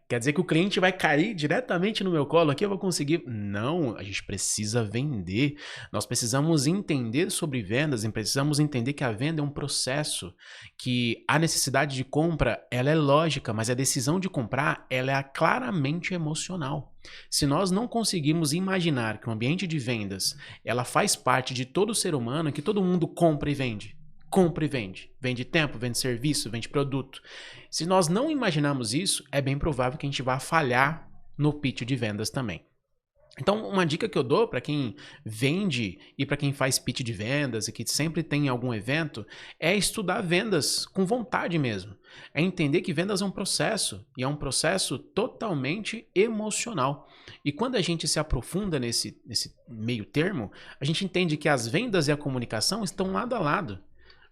Quer dizer que o cliente vai cair diretamente no meu colo aqui, eu vou conseguir... Não, a gente precisa vender. Nós precisamos entender sobre vendas e precisamos entender que a venda é um processo, que a necessidade de compra, ela é lógica, mas a decisão de comprar, ela é claramente emocional. Se nós não conseguirmos imaginar que o ambiente de vendas, ela faz parte de todo ser humano, que todo mundo compra e vende. Compra e vende. Vende tempo, vende serviço, vende produto. Se nós não imaginarmos isso, é bem provável que a gente vá falhar no pitch de vendas também. Então, uma dica que eu dou para quem vende e para quem faz pitch de vendas e que sempre tem algum evento é estudar vendas com vontade mesmo. É entender que vendas é um processo e é um processo totalmente emocional. E quando a gente se aprofunda nesse meio termo, a gente entende que as vendas e a comunicação estão lado a lado.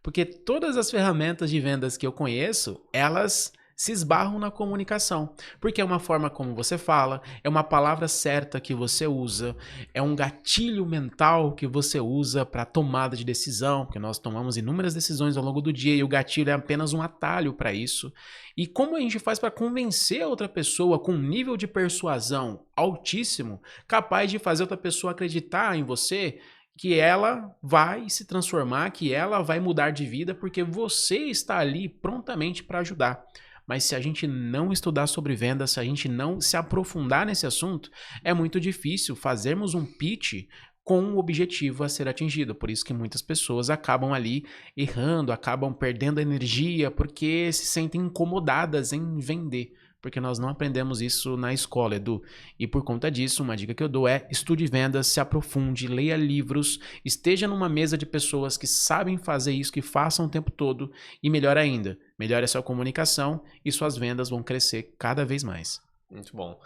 Porque todas as ferramentas de vendas que eu conheço, elas se esbarram na comunicação. Porque é uma forma como você fala, é uma palavra certa que você usa, é um gatilho mental que você usa para tomada de decisão, porque nós tomamos inúmeras decisões ao longo do dia e o gatilho é apenas um atalho para isso. E como a gente faz para convencer a outra pessoa com um nível de persuasão altíssimo, capaz de fazer outra pessoa acreditar em você, que ela vai se transformar, que ela vai mudar de vida, porque você está ali prontamente para ajudar. Mas se a gente não estudar sobre vendas, se a gente não se aprofundar nesse assunto, é muito difícil fazermos um pitch com um objetivo a ser atingido. Por isso que muitas pessoas acabam ali errando, acabam perdendo energia, porque se sentem incomodadas em vender. Porque nós não aprendemos isso na escola, Edu. E por conta disso, uma dica que eu dou é estude vendas, se aprofunde, leia livros, esteja numa mesa de pessoas que sabem fazer isso, que façam o tempo todo e melhor ainda, melhore a sua comunicação e suas vendas vão crescer cada vez mais. Muito bom.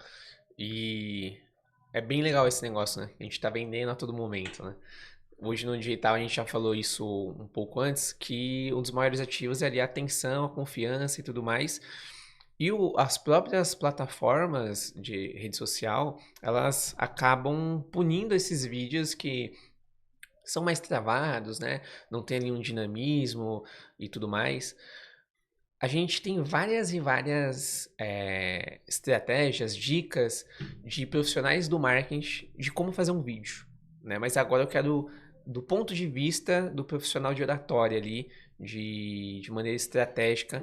E é bem legal esse negócio, né? A gente tá vendendo a todo momento, né? Hoje no digital a gente já falou isso um pouco antes, que um dos maiores ativos é ali a atenção, a confiança e tudo mais. E as próprias plataformas de rede social, elas acabam punindo esses vídeos que são mais travados, né? Não tem ali um dinamismo e tudo mais. A gente tem várias e várias estratégias, dicas de profissionais do marketing de como fazer um vídeo, né? Mas agora eu quero, do ponto de vista do profissional de oratória ali, de maneira estratégica,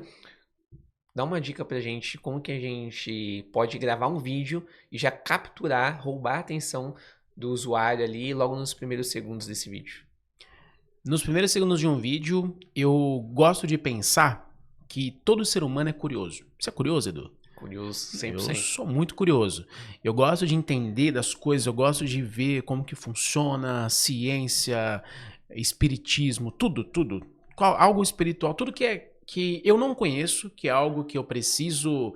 dá uma dica pra gente como que a gente pode gravar um vídeo e já capturar, roubar a atenção do usuário ali logo nos primeiros segundos desse vídeo. Nos primeiros segundos de um vídeo, eu gosto de pensar que todo ser humano é curioso. Você é curioso, Edu? Curioso 100%. Eu sou muito curioso. Eu gosto de entender das coisas, eu gosto de ver como que funciona, ciência, espiritismo, tudo. Algo espiritual, tudo que eu não conheço, que é algo que eu preciso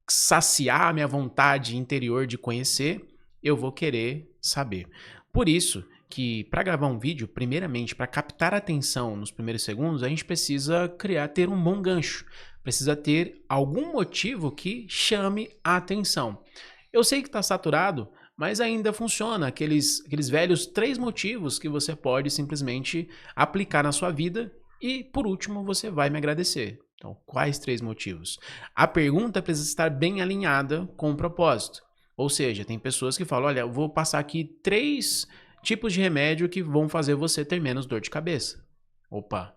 saciar a minha vontade interior de conhecer, eu vou querer saber. Por isso que para gravar um vídeo, primeiramente, para captar a atenção nos primeiros segundos, a gente precisa ter um bom gancho. Precisa ter algum motivo que chame a atenção. Eu sei que está saturado, mas ainda funciona. Aqueles velhos 3 motivos que você pode simplesmente aplicar na sua vida e, por último, você vai me agradecer. Então, quais 3 motivos? A pergunta precisa estar bem alinhada com o propósito. Ou seja, tem pessoas que falam, olha, eu vou passar aqui 3 tipos de remédio que vão fazer você ter menos dor de cabeça. Opa,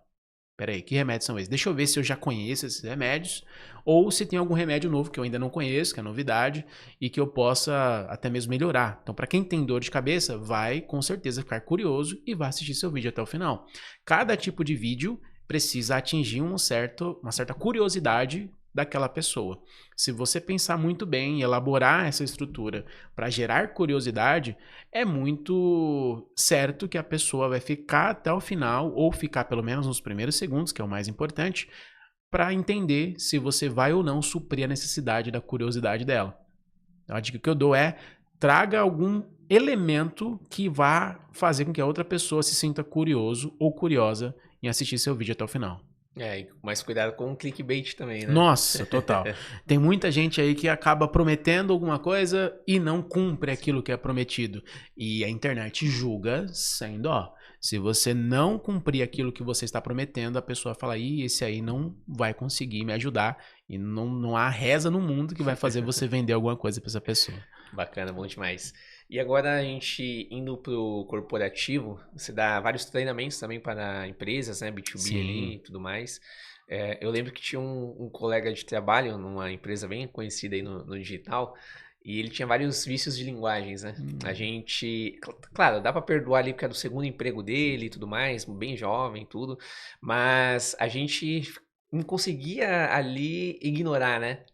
peraí, que remédios são esses? Deixa eu ver se eu já conheço esses remédios ou se tem algum remédio novo que eu ainda não conheço, que é novidade e que eu possa até mesmo melhorar. Então, para quem tem dor de cabeça, vai com certeza ficar curioso e vai assistir seu vídeo até o final. Cada tipo de vídeo precisa atingir uma certa curiosidade daquela pessoa. Se você pensar muito bem e elaborar essa estrutura para gerar curiosidade, é muito certo que a pessoa vai ficar até o final, ou ficar pelo menos nos primeiros segundos, que é o mais importante, para entender se você vai ou não suprir a necessidade da curiosidade dela. Então, a dica que eu dou é: traga algum elemento que vá fazer com que a outra pessoa se sinta curioso ou curiosa em assistir seu vídeo até o final. Mas cuidado com o clickbait também, né? Nossa, total. Tem muita gente aí que acaba prometendo alguma coisa e não cumpre aquilo que é prometido. E a internet julga sem dó. Se você não cumprir aquilo que você está prometendo, a pessoa fala: ih, esse aí não vai conseguir me ajudar. E não há reza no mundo que vai fazer você vender alguma coisa para essa pessoa. Bacana, bom demais. E agora a gente indo pro corporativo, você dá vários treinamentos também para empresas, né? B2B Sim. ali e tudo mais. Eu lembro que tinha um colega de trabalho numa empresa bem conhecida aí no digital, e ele tinha vários vícios de linguagens, né? A gente, claro, dá para perdoar ali porque é do segundo emprego dele e tudo mais, bem jovem e tudo, mas a gente não conseguia ali ignorar, né?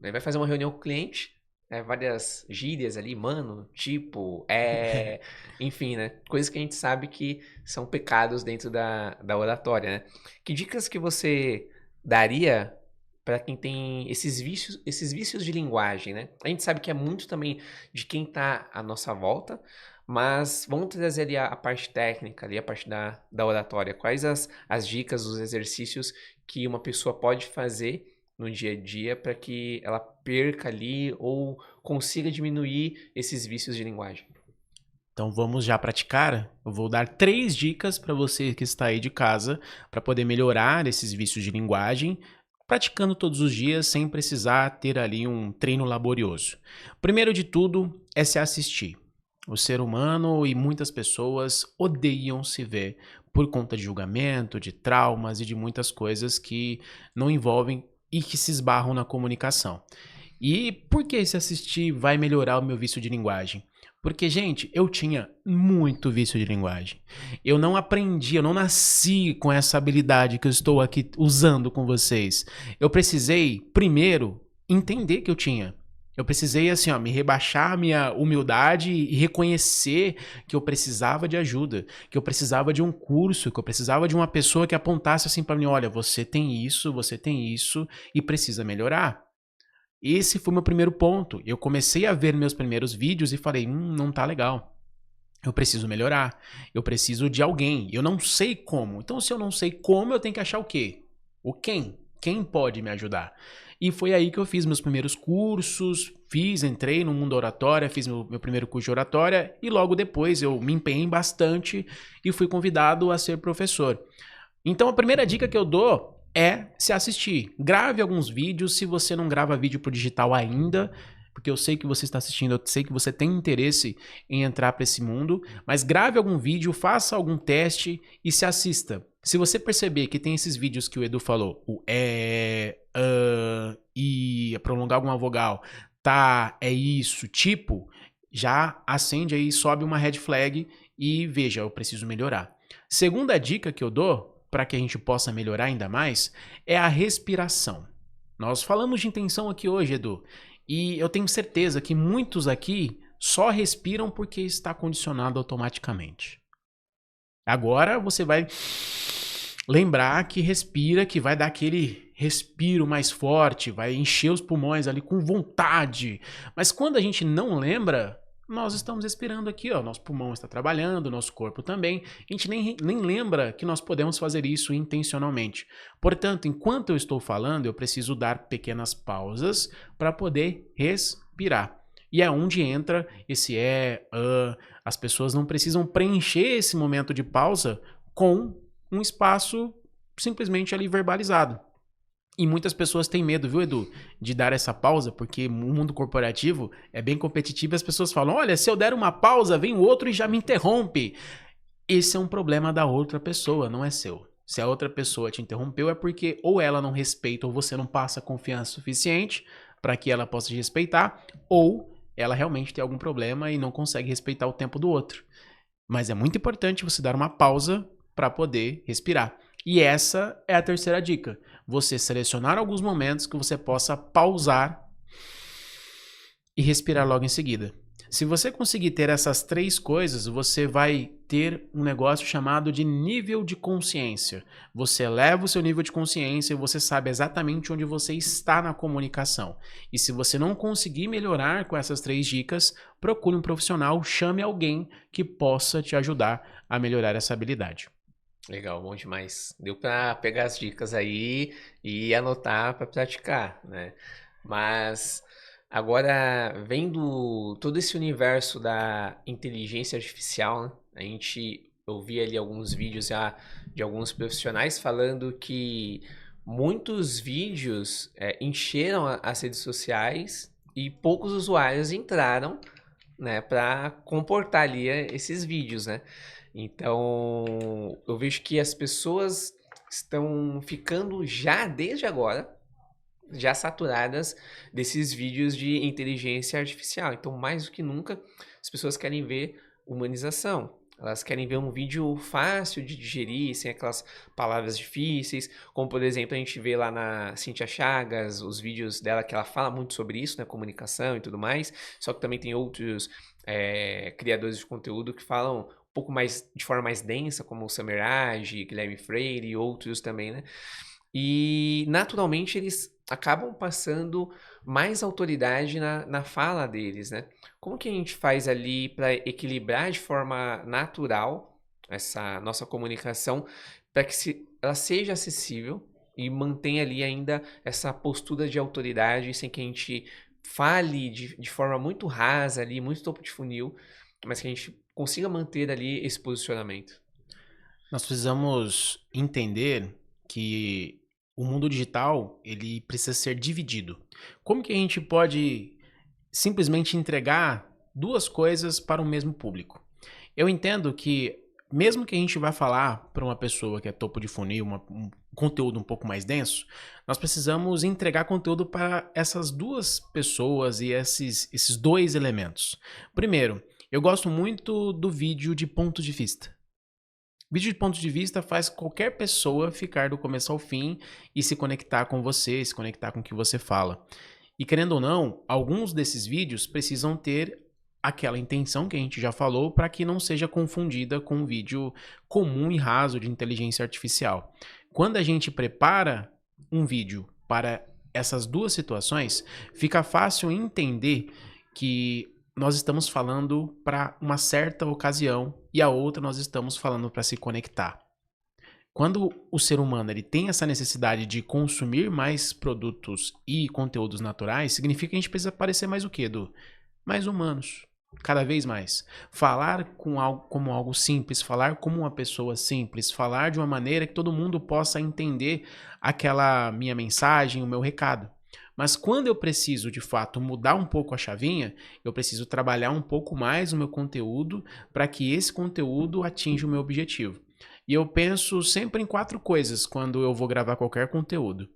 Ele vai fazer uma reunião com o cliente, várias gírias ali, mano, tipo, enfim, né? Coisas que a gente sabe que são pecados dentro da oratória, né? Que dicas que você daria para quem tem esses vícios de linguagem, né? A gente sabe que é muito também de quem tá à nossa volta, mas vamos trazer ali a parte técnica, ali a parte da oratória. Quais as dicas, os exercícios que uma pessoa pode fazer no dia a dia para que ela perca ali ou consiga diminuir esses vícios de linguagem? Então vamos já praticar? Eu vou dar 3 dicas para você que está aí de casa para poder melhorar esses vícios de linguagem, praticando todos os dias sem precisar ter ali um treino laborioso. Primeiro de tudo é se assistir. O ser humano e muitas pessoas odeiam se ver por conta de julgamento, de traumas e de muitas coisas que não envolvem e que se esbarram na comunicação. E por que se assistir vai melhorar o meu vício de linguagem? Porque, gente, eu tinha muito vício de linguagem. Eu não aprendi, eu não nasci com essa habilidade que eu estou aqui usando com vocês. Eu precisei, primeiro, entender que eu tinha. Eu precisei, assim, ó, me rebaixar a minha humildade e reconhecer que eu precisava de ajuda, que eu precisava de um curso, que eu precisava de uma pessoa que apontasse assim para mim: olha, você tem isso e precisa melhorar. Esse foi o meu primeiro ponto. Eu comecei a ver meus primeiros vídeos e falei: não tá legal. Eu preciso melhorar. Eu preciso de alguém. Eu não sei como. Então, se eu não sei como, eu tenho que achar o quê? O quem? Quem pode me ajudar? E foi aí que eu fiz meus primeiros cursos, entrei no mundo da oratória, fiz meu primeiro curso de oratória e logo depois eu me empenhei bastante e fui convidado a ser professor. Então a primeira dica que eu dou é se assistir. Grave alguns vídeos, se você não grava vídeo pro digital ainda, porque eu sei que você está assistindo, eu sei que você tem interesse em entrar para esse mundo, mas grave algum vídeo, faça algum teste e se assista. Se você perceber que tem esses vídeos que o Edu falou, o i, prolongar alguma vogal, tá, é isso, tipo, já acende aí, sobe uma red flag e veja, eu preciso melhorar. Segunda dica que eu dou, para que a gente possa melhorar ainda mais, é a respiração. Nós falamos de intenção aqui hoje, Edu, e eu tenho certeza que muitos aqui só respiram porque está condicionado automaticamente. Agora você vai lembrar que respira, que vai dar aquele respiro mais forte, vai encher os pulmões ali com vontade. Mas quando a gente não lembra, nós estamos respirando aqui, ó, nosso pulmão está trabalhando, nosso corpo também. A gente nem lembra que nós podemos fazer isso intencionalmente. Portanto, enquanto eu estou falando, eu preciso dar pequenas pausas para poder respirar. E é onde entra esse as pessoas não precisam preencher esse momento de pausa com um espaço simplesmente ali verbalizado. E muitas pessoas têm medo, viu, Edu, de dar essa pausa, porque o mundo corporativo é bem competitivo e as pessoas falam: olha, se eu der uma pausa, vem o outro e já me interrompe. Esse é um problema da outra pessoa, não é seu. Se a outra pessoa te interrompeu é porque ou ela não respeita ou você não passa confiança suficiente para que ela possa te respeitar, ou ela realmente tem algum problema e não consegue respeitar o tempo do outro. Mas é muito importante você dar uma pausa para poder respirar. E essa é a terceira dica. Você selecionar alguns momentos que você possa pausar e respirar logo em seguida. Se você conseguir ter essas três coisas, você vai ter um negócio chamado de nível de consciência. Você eleva o seu nível de consciência e você sabe exatamente onde você está na comunicação. E se você não conseguir melhorar com essas três dicas, procure um profissional, chame alguém que possa te ajudar a melhorar essa habilidade. Legal, bom demais. Deu para pegar as dicas aí e anotar para praticar, né? Mas agora, vendo todo esse universo da inteligência artificial, né? Eu vi ali alguns vídeos já de alguns profissionais falando que muitos vídeos encheram as redes sociais e poucos usuários entraram, né, para comportar ali esses vídeos, né? Então, eu vejo que as pessoas estão ficando já desde agora já saturadas desses vídeos de inteligência artificial. Então, mais do que nunca, as pessoas querem ver humanização. Elas querem ver um vídeo fácil de digerir, sem aquelas palavras difíceis, como por exemplo a gente vê lá na Cíntia Chagas, os vídeos dela que ela fala muito sobre isso, né, comunicação e tudo mais, só que também tem outros criadores de conteúdo que falam um pouco mais, de forma mais densa, como o Samiraj, Guilherme Freire e outros também, né? E naturalmente eles acabam passando mais autoridade na fala deles, né? Como que a gente faz ali para equilibrar de forma natural essa nossa comunicação para que ela seja acessível e mantenha ali ainda essa postura de autoridade sem que a gente fale de forma muito rasa ali, muito topo de funil, mas que a gente consiga manter ali esse posicionamento? Nós precisamos entender que o mundo digital, ele precisa ser dividido. Como que a gente pode simplesmente entregar duas coisas para o mesmo público? Eu entendo que mesmo que a gente vá falar para uma pessoa que é topo de funil, um conteúdo um pouco mais denso, nós precisamos entregar conteúdo para essas duas pessoas e esses dois elementos. Primeiro, eu gosto muito do vídeo de ponto de vista. Vídeo de ponto de vista faz qualquer pessoa ficar do começo ao fim e se conectar com você, se conectar com o que você fala. E querendo ou não, alguns desses vídeos precisam ter aquela intenção que a gente já falou para que não seja confundida com um vídeo comum e raso de inteligência artificial. Quando a gente prepara um vídeo para essas duas situações, fica fácil entender que nós estamos falando para uma certa ocasião e a outra nós estamos falando para se conectar. Quando o ser humano ele tem essa necessidade de consumir mais produtos e conteúdos naturais, significa que a gente precisa parecer mais o quê, Edu? Mais humanos. Cada vez mais. Falar como algo simples, falar como uma pessoa simples, falar de uma maneira que todo mundo possa entender aquela minha mensagem, o meu recado. Mas quando eu preciso, de fato, mudar um pouco a chavinha, eu preciso trabalhar um pouco mais o meu conteúdo para que esse conteúdo atinja o meu objetivo. E eu penso sempre em 4 coisas quando eu vou gravar qualquer conteúdo.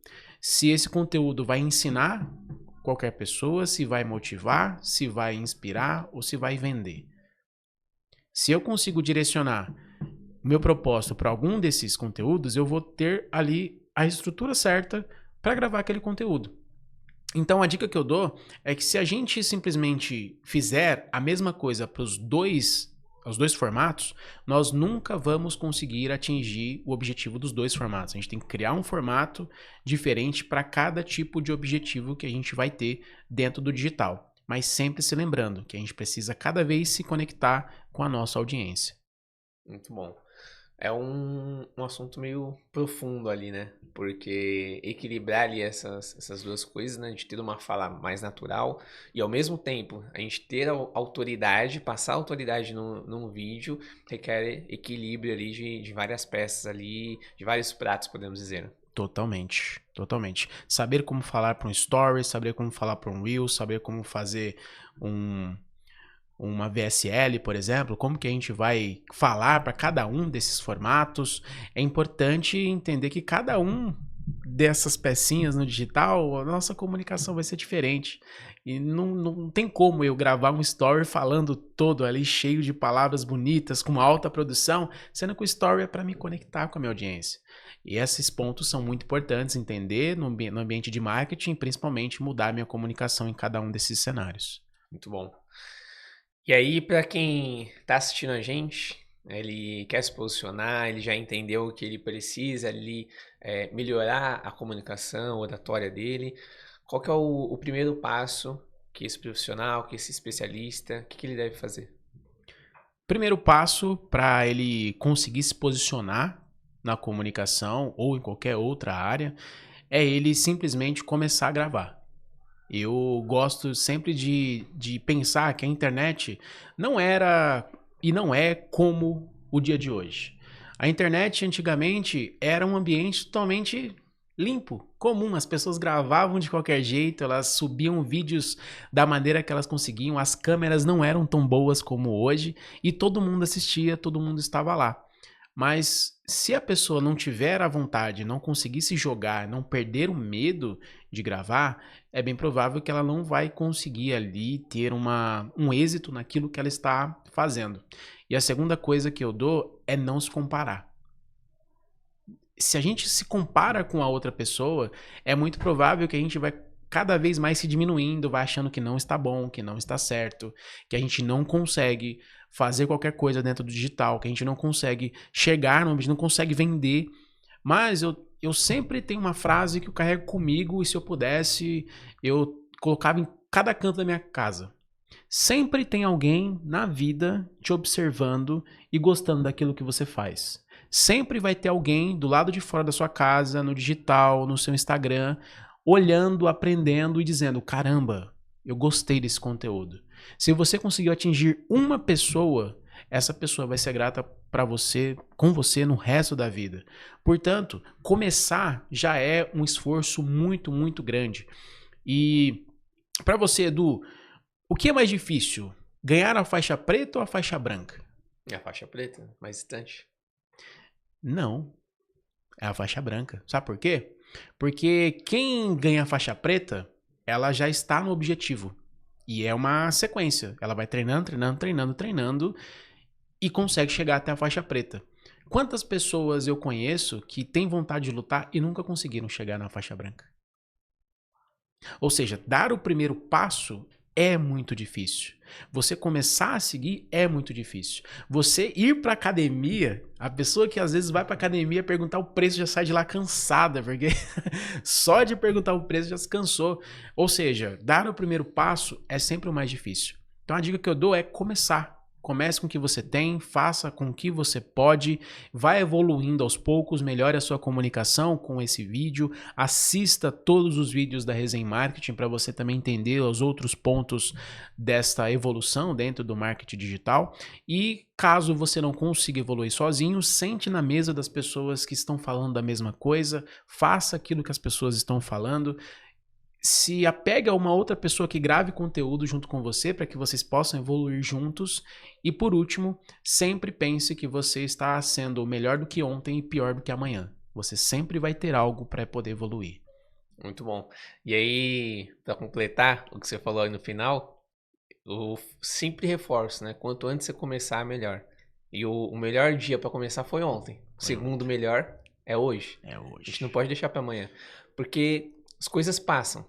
Se esse conteúdo vai ensinar qualquer pessoa, se vai motivar, se vai inspirar ou se vai vender. Se eu consigo direcionar o meu propósito para algum desses conteúdos, eu vou ter ali a estrutura certa para gravar aquele conteúdo. Então a dica que eu dou é que se a gente simplesmente fizer a mesma coisa para os dois formatos, nós nunca vamos conseguir atingir o objetivo dos dois formatos. A gente tem que criar um formato diferente para cada tipo de objetivo que a gente vai ter dentro do digital. Mas sempre se lembrando que a gente precisa cada vez se conectar com a nossa audiência. Muito bom. É um assunto meio profundo ali, né? Porque equilibrar ali essas duas coisas, né? A gente ter uma fala mais natural e ao mesmo tempo a gente ter a autoridade, passar a autoridade num vídeo, requer equilíbrio ali de várias peças ali, de vários pratos, podemos dizer, né? Totalmente, totalmente. Saber como falar para um story, saber como falar para um reel, saber como fazer uma VSL, por exemplo, como que a gente vai falar para cada um desses formatos. É importante entender que cada um dessas pecinhas no digital, a nossa comunicação vai ser diferente. E não tem como eu gravar um story falando todo ali, cheio de palavras bonitas, com alta produção, sendo que o story é para me conectar com a minha audiência. E esses pontos são muito importantes entender no ambiente de marketing, principalmente mudar a minha comunicação em cada um desses cenários. Muito bom. E aí, para quem está assistindo a gente, ele quer se posicionar, ele já entendeu que ele precisa ali melhorar a comunicação, a oratória dele. Qual que é o primeiro passo que esse profissional, que esse especialista, o que ele deve fazer? Primeiro passo para ele conseguir se posicionar na comunicação ou em qualquer outra área é ele simplesmente começar a gravar. Eu gosto sempre de pensar que a internet não era e não é como o dia de hoje. A internet antigamente era um ambiente totalmente limpo, comum. As pessoas gravavam de qualquer jeito, elas subiam vídeos da maneira que elas conseguiam, as câmeras não eram tão boas como hoje e todo mundo assistia, todo mundo estava lá. Mas se a pessoa não tiver a vontade, não conseguir se jogar, não perder o medo de gravar, é bem provável que ela não vai conseguir ali ter um êxito naquilo que ela está fazendo. E a segunda coisa que eu dou é não se comparar. Se a gente se compara com a outra pessoa, é muito provável que a gente vai cada vez mais se diminuindo, vai achando que não está bom, que não está certo, que a gente não consegue fazer qualquer coisa dentro do digital, que a gente não consegue chegar no ambiente, não consegue vender. Mas eu sempre tenho uma frase que eu carrego comigo e se eu pudesse, eu colocava em cada canto da minha casa. Sempre tem alguém na vida te observando e gostando daquilo que você faz. Sempre vai ter alguém do lado de fora da sua casa, no digital, no seu Instagram, olhando, aprendendo e dizendo: caramba, eu gostei desse conteúdo. Se você conseguiu atingir uma pessoa, essa pessoa vai ser grata para você, com você no resto da vida. Portanto, começar já é um esforço muito, muito grande. E para você, Edu, o que é mais difícil? Ganhar a faixa preta ou a faixa branca? É a faixa preta, mais distante. Não, é a faixa branca. Sabe por quê? Porque quem ganha a faixa preta, ela já está no objetivo. E é uma sequência. Ela vai treinando, treinando, treinando, treinando e consegue chegar até a faixa preta. Quantas pessoas eu conheço que têm vontade de lutar e nunca conseguiram chegar na faixa branca? Ou seja, dar o primeiro passo é muito difícil. Você começar a seguir é muito difícil. Você ir para academia, a pessoa que às vezes vai para academia perguntar o preço já sai de lá cansada, porque só de perguntar o preço já se cansou. Ou seja, dar o primeiro passo é sempre o mais difícil. Então a dica que eu dou é começar. Comece com o que você tem, faça com o que você pode, vai evoluindo aos poucos, melhore a sua comunicação com esse vídeo, assista todos os vídeos da Resenha Marketing para você também entender os outros pontos desta evolução dentro do marketing digital. E caso você não consiga evoluir sozinho, sente na mesa das pessoas que estão falando da mesma coisa, faça aquilo que as pessoas estão falando. Se apegue a uma outra pessoa que grave conteúdo junto com você para que vocês possam evoluir juntos. E por último, sempre pense que você está sendo melhor do que ontem e pior do que amanhã. Você sempre vai ter algo para poder evoluir. Muito bom. E aí, para completar o que você falou aí no final, eu sempre reforço, né? Quanto antes você começar, melhor. E o melhor dia para começar foi ontem. O segundo melhor é hoje. É hoje. A gente não pode deixar para amanhã. Porque as coisas passam.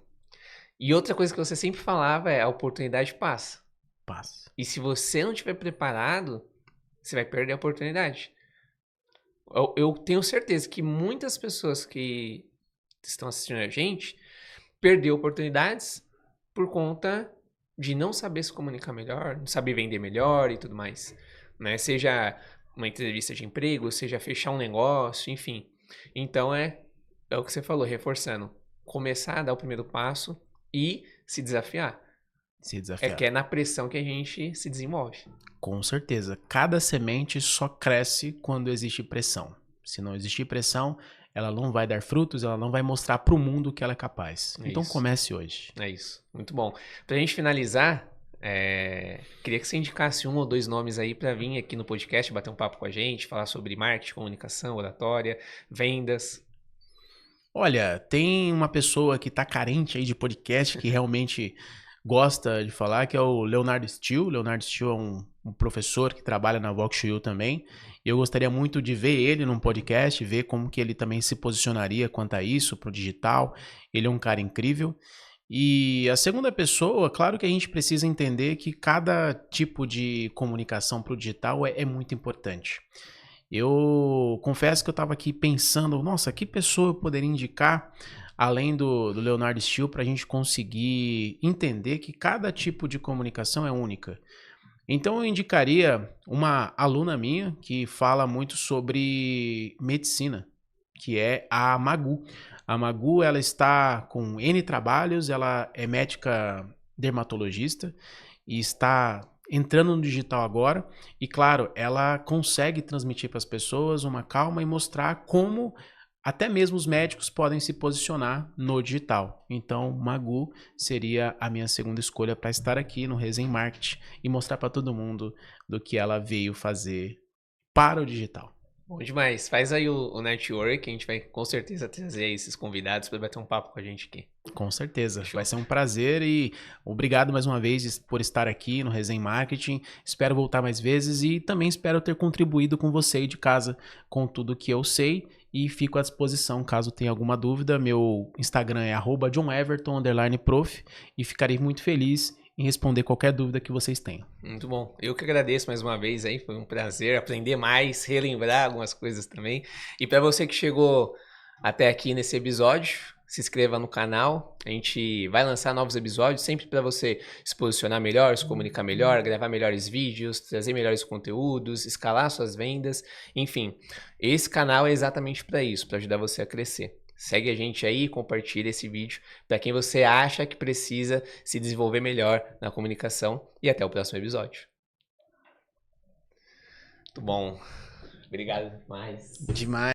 E outra coisa que você sempre falava é: a oportunidade passa. Passa. E se você não estiver preparado, você vai perder a oportunidade. Eu tenho certeza que muitas pessoas que estão assistindo a gente perderam oportunidades por conta de não saber se comunicar melhor, não saber vender melhor e tudo mais. Né? Seja uma entrevista de emprego, seja fechar um negócio, enfim. Então é o que você falou, reforçando. Começar a dar o primeiro passo e se desafiar. Se desafiar. É que é na pressão que a gente se desenvolve. Com certeza. Cada semente só cresce quando existe pressão. Se não existir pressão, ela não vai dar frutos, ela não vai mostrar para o mundo que ela é capaz. Então comece hoje. É isso. Muito bom. Pra gente finalizar, queria que você indicasse 1 ou 2 nomes aí para vir aqui no podcast, bater um papo com a gente, falar sobre marketing, comunicação, oratória, vendas. Olha, tem uma pessoa que tá carente aí de podcast, que realmente gosta de falar, que é o Leonardo Steele. Leonardo Steele é um professor que trabalha na Vox.u também. E eu gostaria muito de ver ele num podcast, ver como que ele também se posicionaria quanto a isso, pro digital. Ele é um cara incrível. E a segunda pessoa, claro que a gente precisa entender que cada tipo de comunicação pro digital é muito importante. Eu confesso que eu estava aqui pensando, nossa, que pessoa eu poderia indicar, além do Leonardo Steele, para a gente conseguir entender que cada tipo de comunicação é única. Então eu indicaria uma aluna minha que fala muito sobre medicina, que é a Magu. A Magu, ela está com N trabalhos, ela é médica dermatologista e está entrando no digital agora. E claro, ela consegue transmitir para as pessoas uma calma e mostrar como até mesmo os médicos podem se posicionar no digital. Então, Magu seria a minha segunda escolha para estar aqui no Resenha Marketing e mostrar para todo mundo do que ela veio fazer para o digital. Bom demais. Faz aí o network, a gente vai com certeza trazer aí esses convidados para bater um papo com a gente aqui. Com certeza, Fechou? vai ser um prazer e obrigado mais uma vez por estar aqui no Resenha Marketing. Espero voltar mais vezes e também espero ter contribuído com você aí de casa com tudo que eu sei e fico à disposição caso tenha alguma dúvida. Meu Instagram é @johneverton_prof e ficarei muito feliz em responder qualquer dúvida que vocês tenham. Muito bom. Eu que agradeço mais uma vez aí, foi um prazer aprender mais, relembrar algumas coisas também. E para você que chegou até aqui nesse episódio, se inscreva no canal. A gente vai lançar novos episódios sempre para você se posicionar melhor, se comunicar melhor, gravar melhores vídeos, trazer melhores conteúdos, escalar suas vendas, enfim. Esse canal é exatamente para isso, para ajudar você a crescer. Segue a gente aí, compartilha esse vídeo para quem você acha que precisa se desenvolver melhor na comunicação e até o próximo episódio. Muito bom. Obrigado demais. Demais.